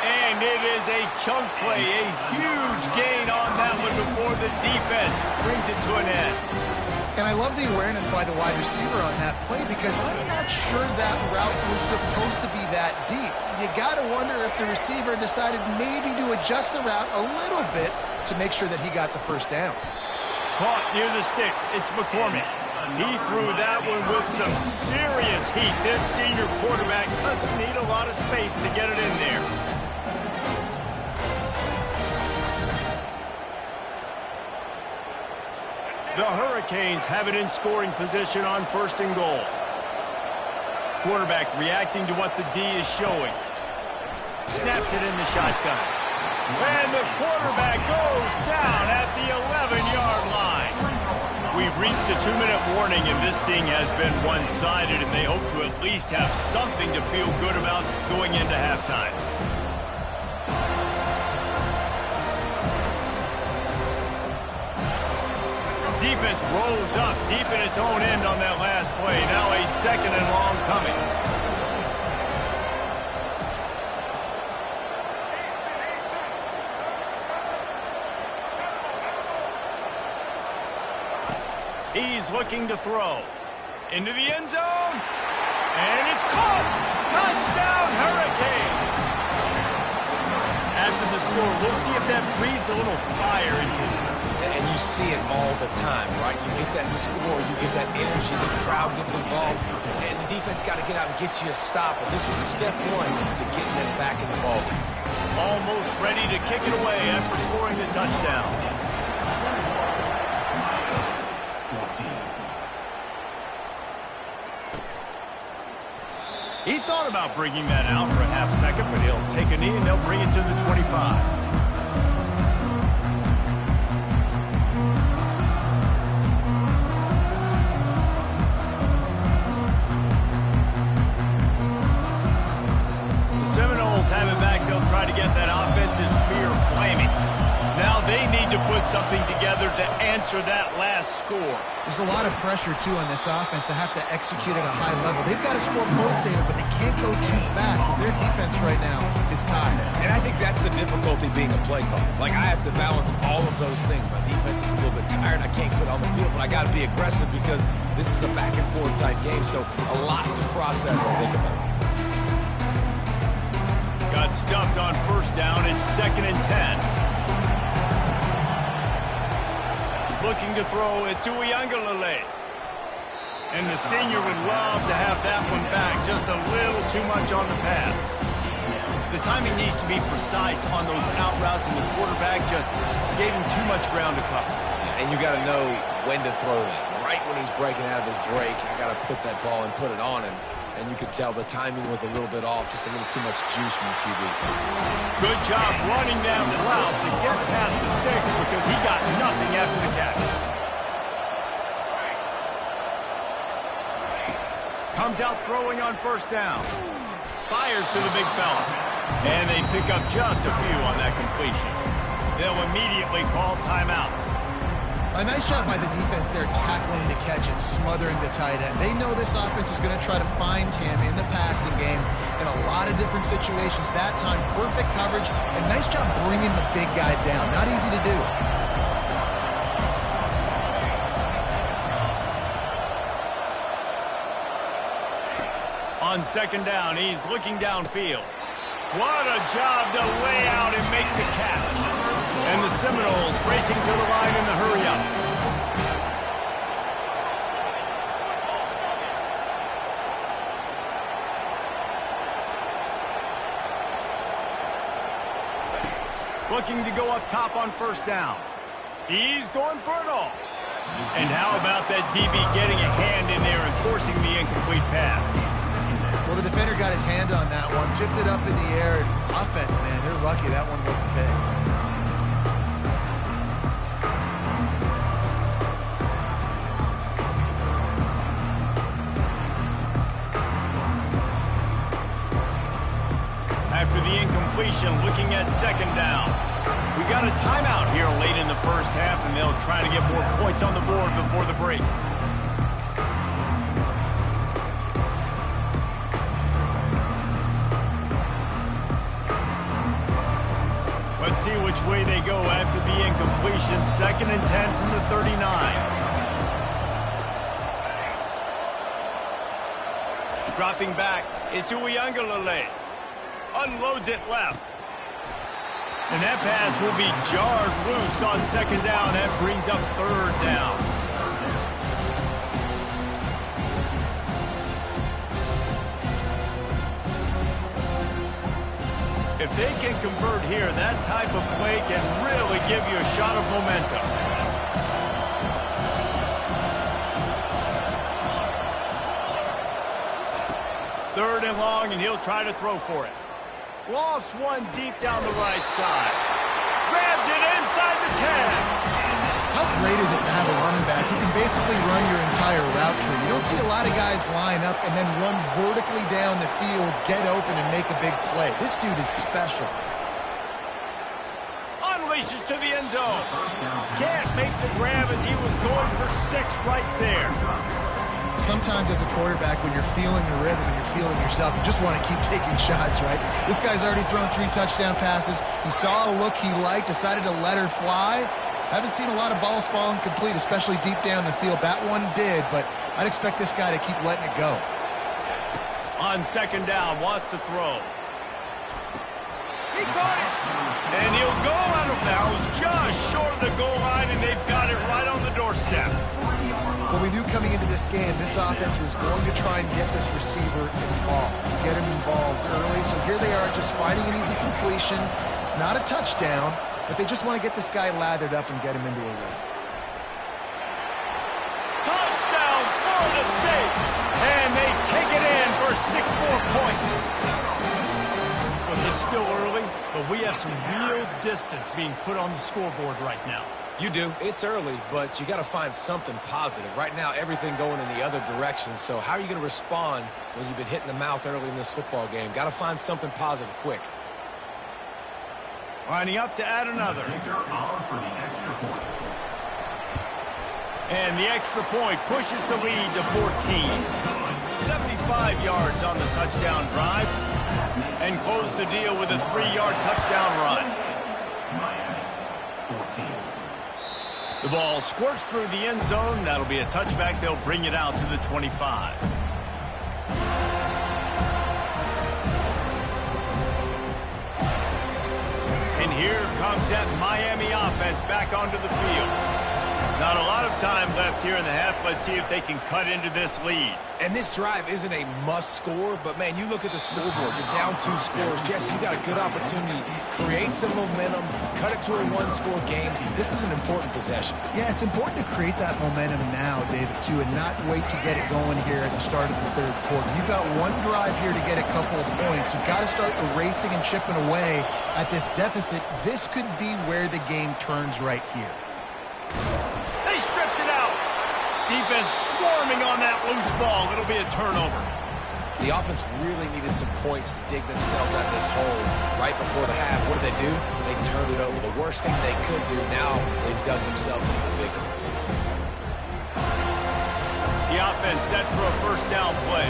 And it is a chunk play, a huge gain on that one before the defense brings it to an end. And I love the awareness by the wide receiver on that play because I'm not sure that route was supposed to be that deep. You got to wonder if the receiver decided maybe to adjust the route a little bit to make sure that he got the 1st down. Caught near the sticks. It's McCormick. He threw that one with some serious heat. This senior quarterback doesn't need a lot of space to get it in there. The Hurricanes have it in scoring position on 1st and goal. Quarterback reacting to what the D is showing. Snaps it in the shotgun. And the quarterback goes down at the 11-yard line. We've reached the 2-minute warning, and this thing has been one-sided, and they hope to at least have something to feel good about going into halftime. Defense rose up deep in its own end on that last play. Now a 2nd and long coming. He's looking to throw. Into the end zone. And it's caught. Touchdown, Hurricane. After the score, we'll see if that breathes a little fire into them. And you see it all the time, right? You get that score, you get that energy, the crowd gets involved, and the defense got to get out and get you a stop. And this was step 1 to getting them back in the ball game. Almost ready to kick it away after scoring the touchdown. He thought about bringing that out for a half second, but he'll take a knee and they'll bring it to the 25. Have it back, they'll try to get that offensive spear flaming. Now they need to put something together to answer that last score. There's a lot of pressure, too, on this offense to have to execute at a high level. They've got to score points, David, but they can't go too fast because their defense right now is tired. And I think that's the difficulty being a play caller. Like, I have to balance all of those things. My defense is a little bit tired. I can't put on the field, but I got to be aggressive because this is a back-and-forth type game, so a lot to process and think about. Got stuffed on 1st down. It's 2nd and 10. Looking to throw it to Uiagalelei. And the senior would love to have that one back. Just a little too much on the pass. The timing needs to be precise on those out routes, and the quarterback just gave him too much ground to cover. And you got to know when to throw that. Right when he's breaking out of his break, I got to put that ball and put it on him. And you could tell the timing was a little bit off, just a little too much juice from the QB. Good job running down the route to get past the sticks because he got nothing after the catch. Comes out throwing on first down. Fires to the big fella. And they pick up just a few on that completion. They'll immediately call timeout. A nice job by the defense there tackling the catch and smothering the tight end. They know this offense is going to try to find him in the passing game in a lot of different situations. That time, perfect coverage, and nice job bringing the big guy down. Not easy to do. On second down, he's looking downfield. What a job to lay out and make the catch. And the Seminoles racing to the line in the hurry-up. Looking to go up top on first down. He's going for it all. And how about that DB getting a hand in there and forcing the incomplete pass? Well, the defender got his hand on that one, tipped it up in the air. Offense, man, they're lucky that one wasn't picked. After the incompletion, looking at second down. We got a timeout here late in the first half, and they'll try to get more points on the board before the break. Let's see which way they go after the incompletion. 2nd and 10 from the 39. Dropping back, it's Uiagalelei. Unloads it left. And that pass will be jarred loose on second down. That brings up third down. If they can convert here, that type of play can really give you a shot of momentum. Third and long, and he'll try to throw for it. Lost one deep down the right side. Grabs it inside the 10. How great is it to have a running back who can basically run your entire route tree? You don't see a lot of guys line up and then run vertically down the field, get open, and make a big play. This dude is special. Unleashes to the end zone. Can't make the grab as he was going for 6 right there. Sometimes as a quarterback, when you're feeling the rhythm and you're feeling yourself, you just want to keep taking shots, right? This guy's already thrown 3 touchdown passes. He saw a look he liked, decided to let her fly. Haven't seen a lot of balls falling complete, especially deep down the field. That one did, but I'd expect this guy to keep letting it go. On second down, wants to throw. He caught it. And he'll go out of bounds just short of the goal line, and they've got it right on the doorstep. Well, we knew coming into this game, this offense was going to try and get this receiver involved, get him involved early. So here they are just finding an easy completion. It's not a touchdown, but they just want to get this guy lathered up and get him into a rhythm. Touchdown, Florida State! And they take it in for 6 more points. Look, it's still early, but we have some real distance being put on the scoreboard right now. You do. It's early, but you got to find something positive. Right now, everything going in the other direction. So how are you going to respond when you've been hit in the mouth early in this football game? Got to find something positive quick. Lining up to add another. And the extra point pushes the lead to 14. 75 yards on the touchdown drive. And close the deal with a 3-yard touchdown run. The ball squirts through the end zone. That'll be a touchback. They'll bring it out to the 25. And here comes that Miami offense back onto the field. Not a lot of time left here in the half. Let's see if they can cut into this lead. And this drive isn't a must score, but, man, you look at the scoreboard. You're down 2 scores. Jesse, you got a good opportunity. Create some momentum. Cut it to a 1-score game. This is an important possession. Yeah, it's important to create that momentum now, David, too, and not wait to get it going here at the start of the third quarter. You've got one drive here to get a couple of points. You've got to start erasing and chipping away at this deficit. This could be where the game turns right here. They stripped it out. Defense swarming on that loose ball. It'll be a turnover. The offense really needed some points to dig themselves out of this hole right before the half. What did they do? They turned it over. The worst thing they could do. Now they dug themselves even bigger. The offense set for a first down play.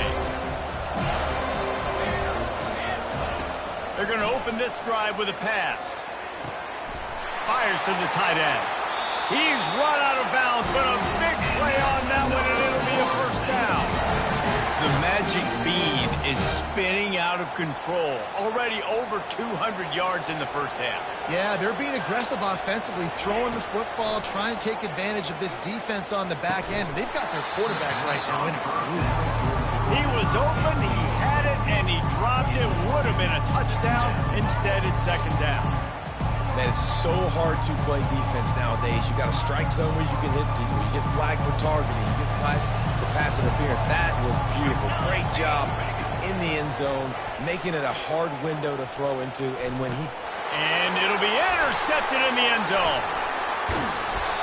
They're going to open this drive with a pass. Fires to the tight end. He's run out of bounds, but a big play on that one, and it'll be a first down. The magic bean is spinning out of control. Already over 200 yards in the first half. Yeah, they're being aggressive offensively, throwing the football, trying to take advantage of this defense on the back end. They've got their quarterback right now in a groove. He was open, he had it, and he dropped it. Would have been a touchdown. Instead, it's second down. Man, it's so hard to play defense nowadays. You got a strike zone where you can hit people. You get flagged for targeting. You get flagged for pass interference. That was beautiful. Great job in the end zone, making it a hard window to throw into. And when he... And it'll be intercepted in the end zone.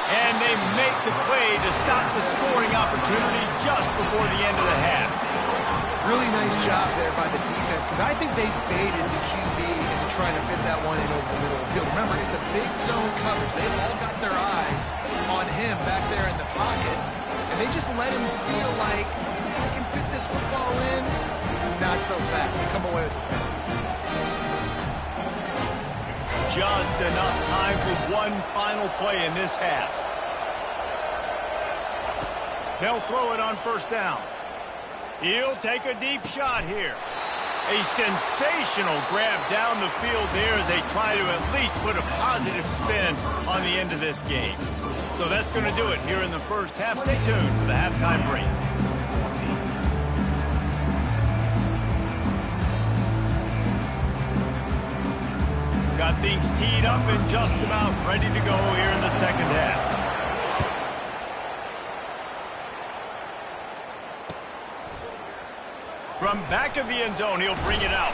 And they make the play to stop the scoring opportunity just before the end of the half. Really nice job there by the defense, because I think they baited the QB into trying to fit that one in over the middle of the field. Remember, it's a big zone coverage. They've all got their eyes on him back there in the pocket, and they just let him feel like, maybe I can fit this football in. Not so fast. They come away with the penalty. Just enough time for one final play in this half. They'll throw it on first down. He'll take a deep shot here. A sensational grab down the field there as they try to at least put a positive spin on the end of this game. So that's going to do it here in the first half. Stay tuned for the halftime break. Got things teed up and just about ready to go here in the second half. From back of the end zone, he'll bring it out.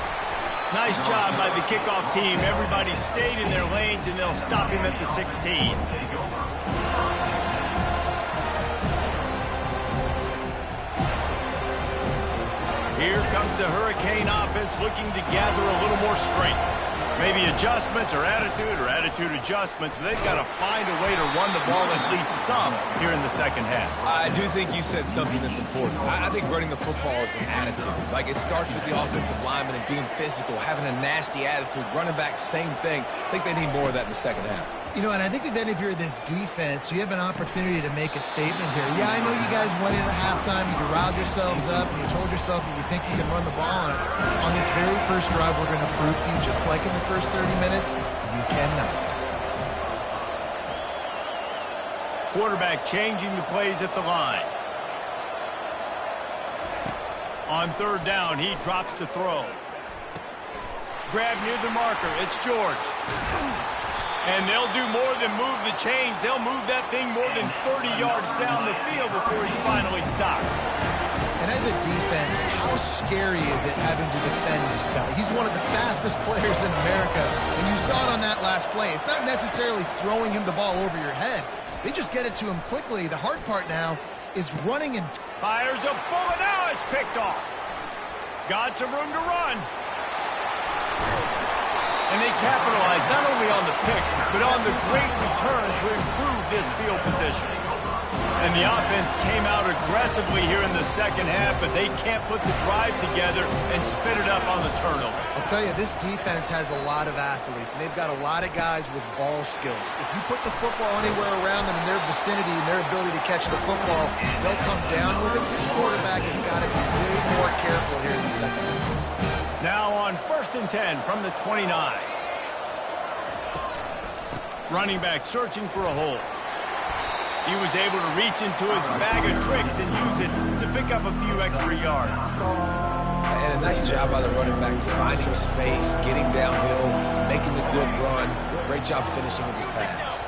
Nice job by the kickoff team. Everybody stayed in their lanes, and they'll stop him at the 16. Here comes the Hurricane offense looking to gather a little more strength. Maybe adjustments or attitude adjustments. But they've got to find a way to run the ball at least some here in the second half. I do think you said something that's important. I think running the football is an attitude. Like, it starts with the offensive lineman and being physical, having a nasty attitude. Running back, same thing. I think they need more of that in the second half. You know, and I think if any of you are this defense, you have an opportunity to make a statement here. Yeah, I know you guys went in at halftime, you riled yourselves up, and you told yourself that you think you can run the ball on us. On this very first drive, we're going to prove to you, just like in the first 30 minutes, you cannot. Quarterback changing the plays at the line. On third down, he drops to throw. Grab near the marker. It's George. And they'll do more than move the chains. They'll move that thing more than 30 yards down the field before he's finally stopped. And as a defense, how scary is it having to defend this guy? He's one of the fastest players in America, and you saw it on that last play. It's not necessarily throwing him the ball over your head. They just get it to him quickly. The hard part now is running and... Fires a bullet. Now it's picked off. Got some room to run. And they capitalized not only on the pick, but on the great return to improve this field position. And the offense came out aggressively here in the second half, but they can't put the drive together and spit it up on the turnover. I'll tell you, this defense has a lot of athletes, and they've got a lot of guys with ball skills. If you put the football anywhere around them in their vicinity and their ability to catch the football, they'll come down with it. This quarterback has got to be way more careful here in the second half. Now on 1st and 10 from the 29. Running back searching for a hole. He was able to reach into his bag of tricks and use it to pick up a few extra yards. And a nice job by the running back, finding space, getting downhill, making the good run. Great job finishing with his pads.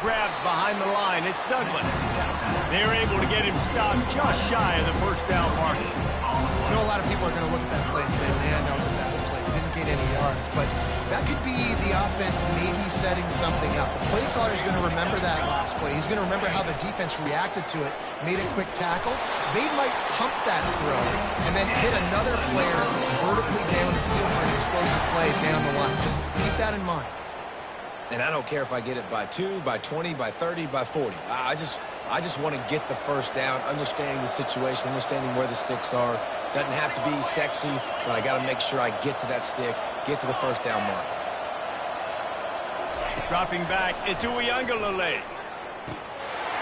Grabbed behind the line. It's Douglas. They're able to get him stopped just shy of the first down marker. I know a lot of people are going to look at that play and say, man, that was a bad play. Didn't get any yards. But that could be the offense maybe setting something up. The play caller is going to remember that last play. He's going to remember how the defense reacted to it, made a quick tackle. They might pump that throw and then hit another player vertically down the field for an explosive play down the line. Just keep that in mind. And I don't care if I get it by 2, by 20, by 30, by 40. I just want to get the first down, understanding the situation, understanding where the sticks are. Doesn't have to be sexy, but I got to make sure I get to that stick, get to the first down mark. Dropping back, it's Uiagalelei.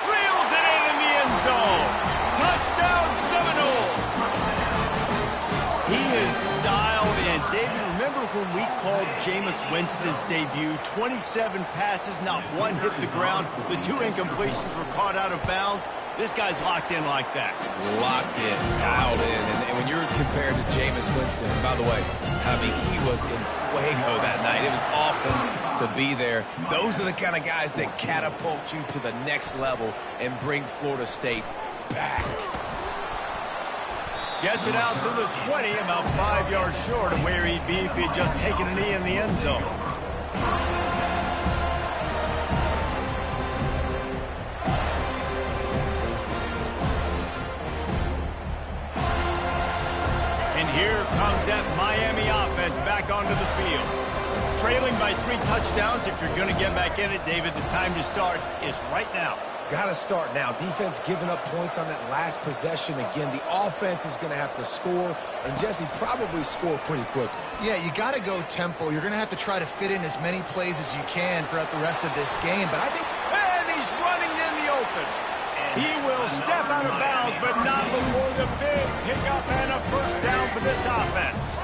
Reels it in the end zone. Touchdown Seminoles. He is dialed in. David, remember when we called Jameis Winston's debut? 27 passes, not one hit the ground. The 2 incompletions were caught out of bounds. This guy's locked in like that. Locked in, dialed in. And when you're compared to Jameis Winston, by the way, I mean, he was in fuego that night. It was awesome to be there. Those are the kind of guys that catapult you to the next level and bring Florida State back. Gets it out to the 20, about 5 yards short of where he'd be if he'd just taken a knee in the end zone. And here comes that Miami offense back onto the field. Trailing by 3 touchdowns. If you're going to get back in it, David, the time to start is right now. Got to start now. Defense giving up points on that last possession. Again, the offense is going to have to score, and Jesse probably score pretty quickly. Yeah, you got to go tempo. You're going to have to try to fit in as many plays as you can throughout the rest of this game. But I think... And he's running in the open. He will step out of bounds, but not before the big pickup and a first down for this offense.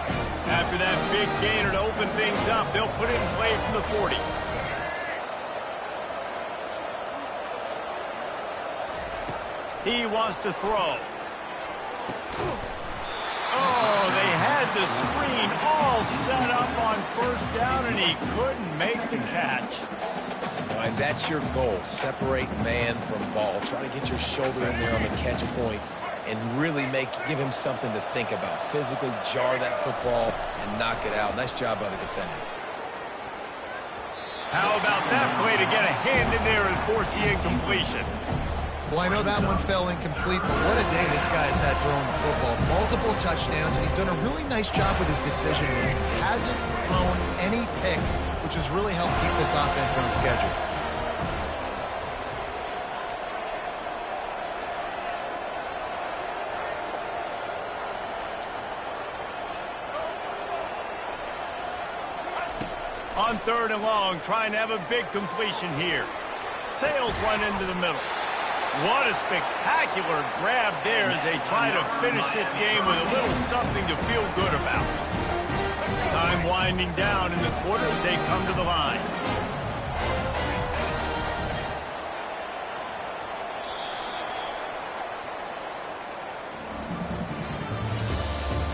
After that big gainer to open things up, they'll put it in play from the 40. He wants to throw. Oh, they had the screen all set up on first down, and he couldn't make the catch. And that's your goal. Separate man from ball. Try to get your shoulder in there on the catch point and really give him something to think about. Physically jar that football and knock it out. Nice job by the defender. How about that play to get a hand in there and force the incompletion? Well, I know that one fell incomplete, but what a day this guy's had throwing the football. Multiple touchdowns, and he's done a really nice job with his decision-making. Hasn't thrown any picks, which has really helped keep this offense on schedule. On 3rd and long, trying to have a big completion here. Sails one into the middle. What a spectacular grab there as they try to finish this game with a little something to feel good about. Time winding down in the quarter as they come to the line.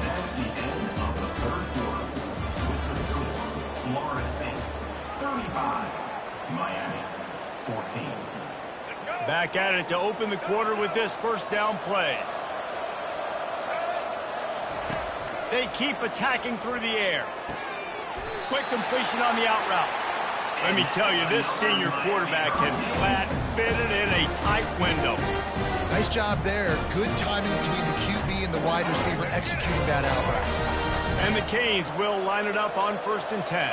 That's the end of the 3rd quarter. With the score, Florida State 35, Miami 14. Back at it to open the quarter with this first down play. They keep attacking through the air. Quick completion on the out route. Let me tell you, this senior quarterback can flat fit it in a tight window. Nice job there. Good timing between the QB and the wide receiver executing that out route. And the Canes will line it up on 1st and 10.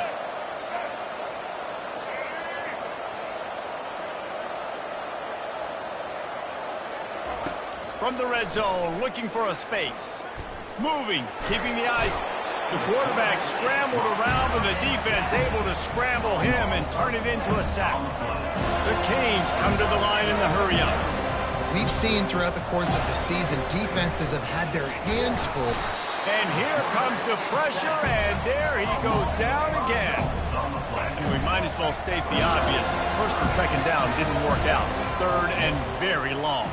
From the red zone, looking for a space. Moving, keeping the eyes. The quarterback scrambled around, but the defense able to scramble him and turn it into a sack. The Canes come to the line in the hurry-up. We've seen throughout the course of the season, defenses have had their hands full. And here comes the pressure, and there he goes down again. well state the obvious. First and second down didn't work out. Third and very long.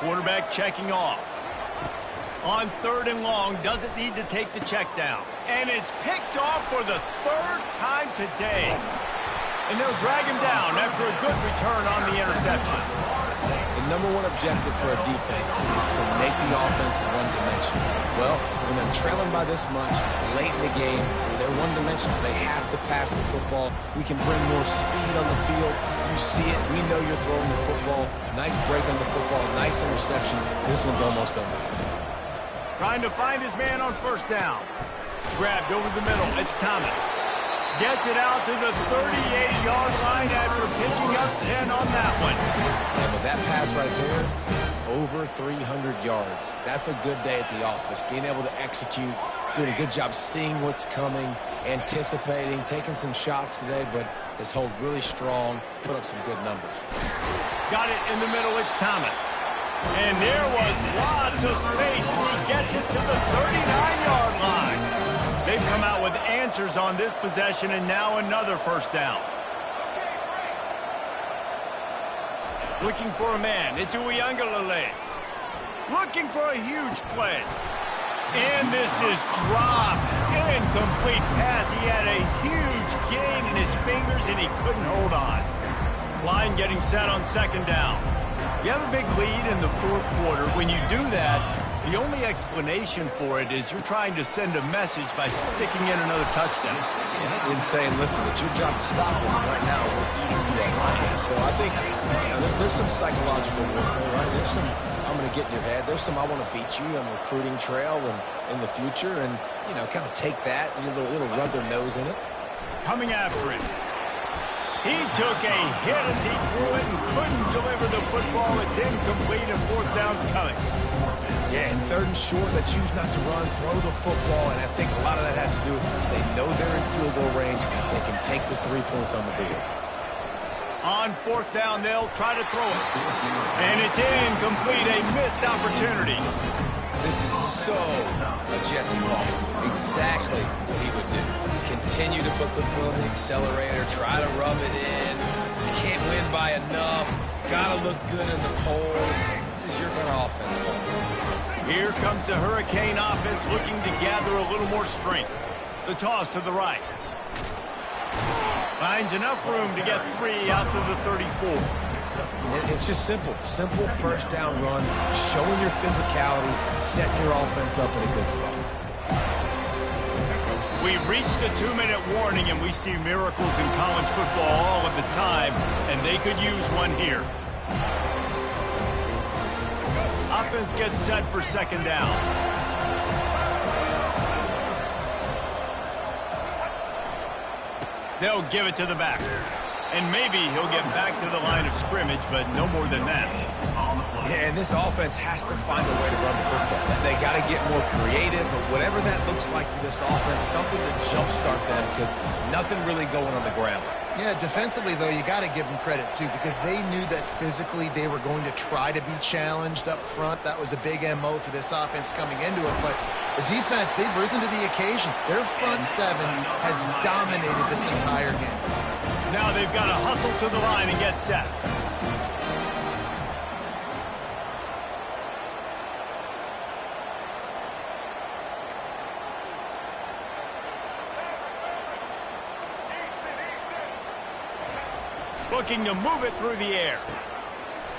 Quarterback checking off. On third and long, doesn't need to take the check down. And it's picked off for the third time today. And they'll drag him down after a good return on the interception. The number one objective for a defense is to make the offense one-dimensional. Well, when they're trailing by this much, late in the game, they're one-dimensional. They have to pass the football. We can bring more speed on the field. You see it. We know you're throwing the football. Nice break on the football. Nice interception. This one's almost over. Trying to find his man on first down. Grabbed over the middle. It's Thomas. Gets it out to the 38-yard line after picking up 10 on that one. And with that pass right there, over 300 yards. That's a good day at the office. Being able to execute, doing a good job seeing what's coming, anticipating, taking some shots today, but has held really strong, put up some good numbers. Got it in the middle. It's Thomas. And there was lots of space as he gets it to the 39-yard line. They've come out with answers on this possession, and now another first down. Looking for a man. It's Uiagalelei. Looking for a huge play. And this is dropped. Incomplete pass. He had a huge gain in his fingers, and he couldn't hold on. Line getting set on second down. You have a big lead in the fourth quarter. When you do that, the only explanation for it is you're trying to send a message by sticking in another touchdown. Yeah, and saying, listen, it's your job to stop us, and right now we're eating you alive. So I think there's some psychological warfare, right? There's some, I'm going to get in your head. There's some, I want to beat you on the recruiting trail and in the future, and, kind of take that, and it'll rub their nose in it. Coming after it. He took a hit as he threw it and couldn't deliver the football. It's incomplete and fourth down's coming. Yeah, and third and short, they choose not to run, throw the football, and I think a lot of that has to do with they know they're in field goal range. They can take the 3 points on the board. On fourth down, they'll try to throw it. And it's incomplete, a missed opportunity. This is so a Jesse Paul. Exactly what he would do. Continue to put the foot on the accelerator, try to rub it in. You can't win by enough. Got to look good in the polls. This is your kind of offense, Paul. Here comes the Hurricane offense looking to gather a little more strength. The toss to the right. Finds enough room to get 3 out to the 34. It's just simple. Simple first down run, showing your physicality, setting your offense up in a good spot. We've reached the 2-minute warning, and we see miracles in college football all of the time, and they could use one here. Offense gets set for second down. They'll give it to the back. And maybe he'll get back to the line of scrimmage, but no more than that. Yeah, and this offense has to find a way to run the football. They got to get more creative, or whatever that looks like for this offense, something to jumpstart them, because nothing really going on the ground. Yeah, defensively, though, you got to give them credit, too, because they knew that physically they were going to try to be challenged up front. That was a big MO for this offense coming into it. But the defense, they've risen to the occasion. Their front seven has dominated this entire game. Now they've got to hustle to the line and get set. Looking to move it through the air.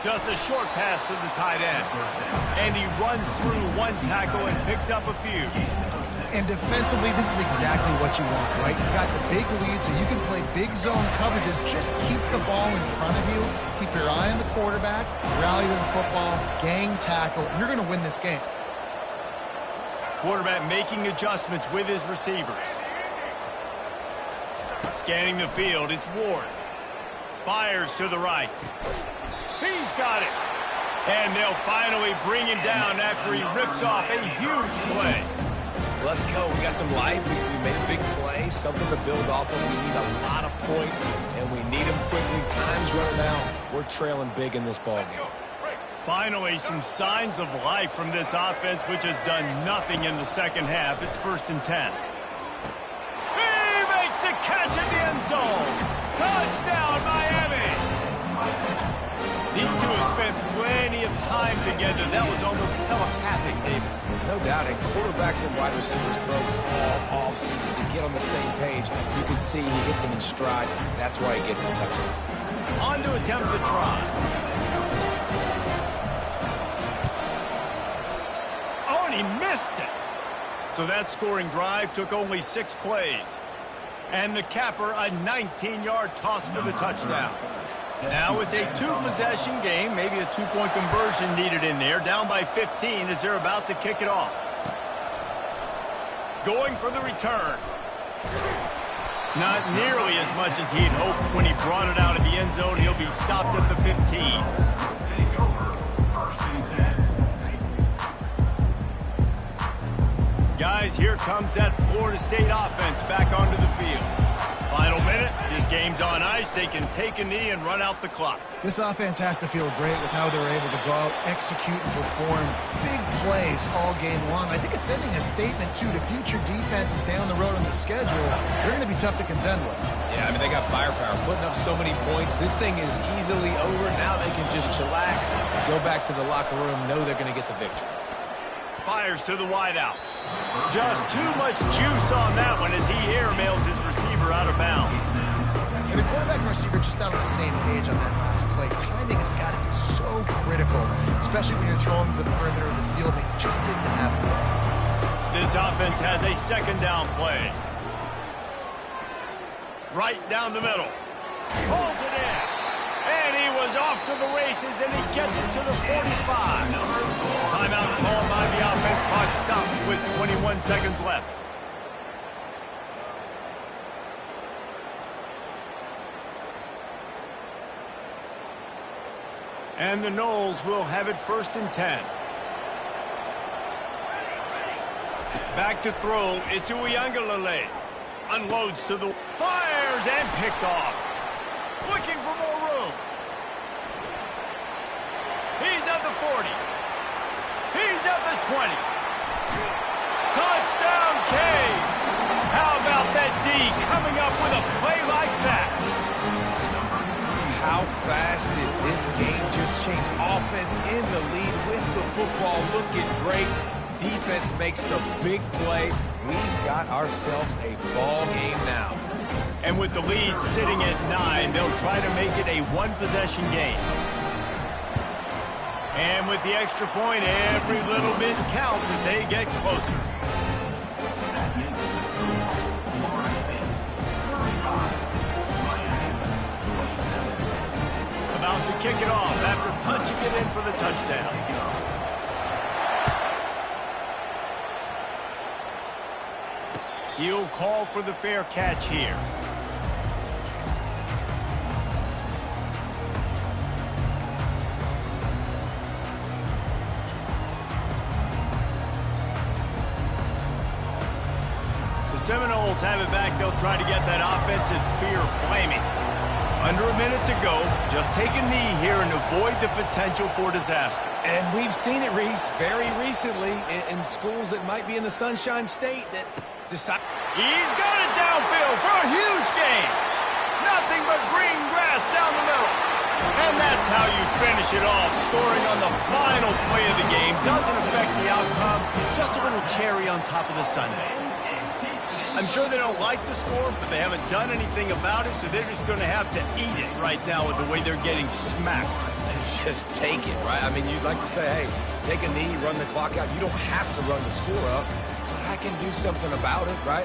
Just a short pass to the tight end. And he runs through one tackle and picks up a few. And defensively, this is exactly what you want, right? You've got the big lead, so you can play big zone coverages. Just keep the ball in front of you. Keep your eye on the quarterback. Rally to the football. Gang tackle. And you're going to win this game. Quarterback making adjustments with his receivers. Scanning the field, it's Ward. Fires to the right. He's got it. And they'll finally bring him down after he rips off a huge play. Let's go. We got some life. We made a big play, something to build off of. We need a lot of points, and we need them quickly. Time's running out. We're trailing big in this ballgame. Finally, some signs of life from this offense, which has done nothing in the second half. It's 1st and 10. catch in the end zone. Touchdown, Miami. These two have spent plenty of time together. That was almost telepathic, David. No doubt, and quarterbacks and wide receivers throw all offseason to get on the same page. You can see he hits him in stride. That's why he gets the touchdown. On to attempt the try. Oh, and he missed it. So that scoring drive took only 6 plays. And the capper, a 19-yard toss for the touchdown. Now it's a 2-possession game, maybe a 2-point conversion needed in there. Down by 15 as they're about to kick it off. Going for the return. Not nearly as much as he'd hoped when he brought it out of the end zone. He'll be stopped at the 15. Guys, here comes that Florida State offense back onto the field. Final minute, this game's on ice. They can take a knee and run out the clock. This offense has to feel great with how they're able to go out, execute, and perform big plays all game long. I think it's sending a statement, too, to future defenses down the road on the schedule. They're going to be tough to contend with. Yeah, I mean, they got firepower, putting up so many points. This thing is easily over. Now they can just chillax, go back to the locker room, know they're going to get the victory. Fires to the wideout. Just too much juice on that one as he airmails his receiver out of bounds. And the quarterback and receiver just not on the same page on that last play. Timing has got to be so critical, especially when you're throwing to the perimeter of the field. They just didn't have it. This offense has a second down play. Right down the middle. Pulls it in. And he was off to the races, and he gets it to the 45. Timeout called by the offense. Clock stopped with 21 seconds left. And the Noles will have it 1st and 10. Back to throw. It's Uiagalelei. Unloads to the... Fires and picked off. Looking for more room. He's at the 40. He's at the 20. Touchdown, Canes. How about that D coming up with a play like that? How fast did this game just change? Offense in the lead with the football looking great. Defense makes the big play. We've got ourselves a ball game now. And with the lead sitting at 9, they'll try to make it a 1-possession game. And with the extra point, every little bit counts as they get closer. About to kick it off after punching it in for the touchdown. He'll call for the fair catch here. The Seminoles have it back. They'll try to get that offensive spear flaming. Under a minute to go. Just take a knee here and avoid the potential for disaster. And we've seen it, Reese, very recently in schools that might be in the Sunshine State that decide. He's got it downfield for a huge gain. Nothing but green grass down the middle. And that's how you finish it off. Scoring on the final play of the game doesn't affect the outcome. Just a little cherry on top of the sundae. I'm sure they don't like the score, but they haven't done anything about it, so they're just going to have to eat it right now with the way they're getting smacked. Just take it, right? I mean, you'd like to say, hey, take a knee, run the clock out. You don't have to run the score up, but I can do something about it, right?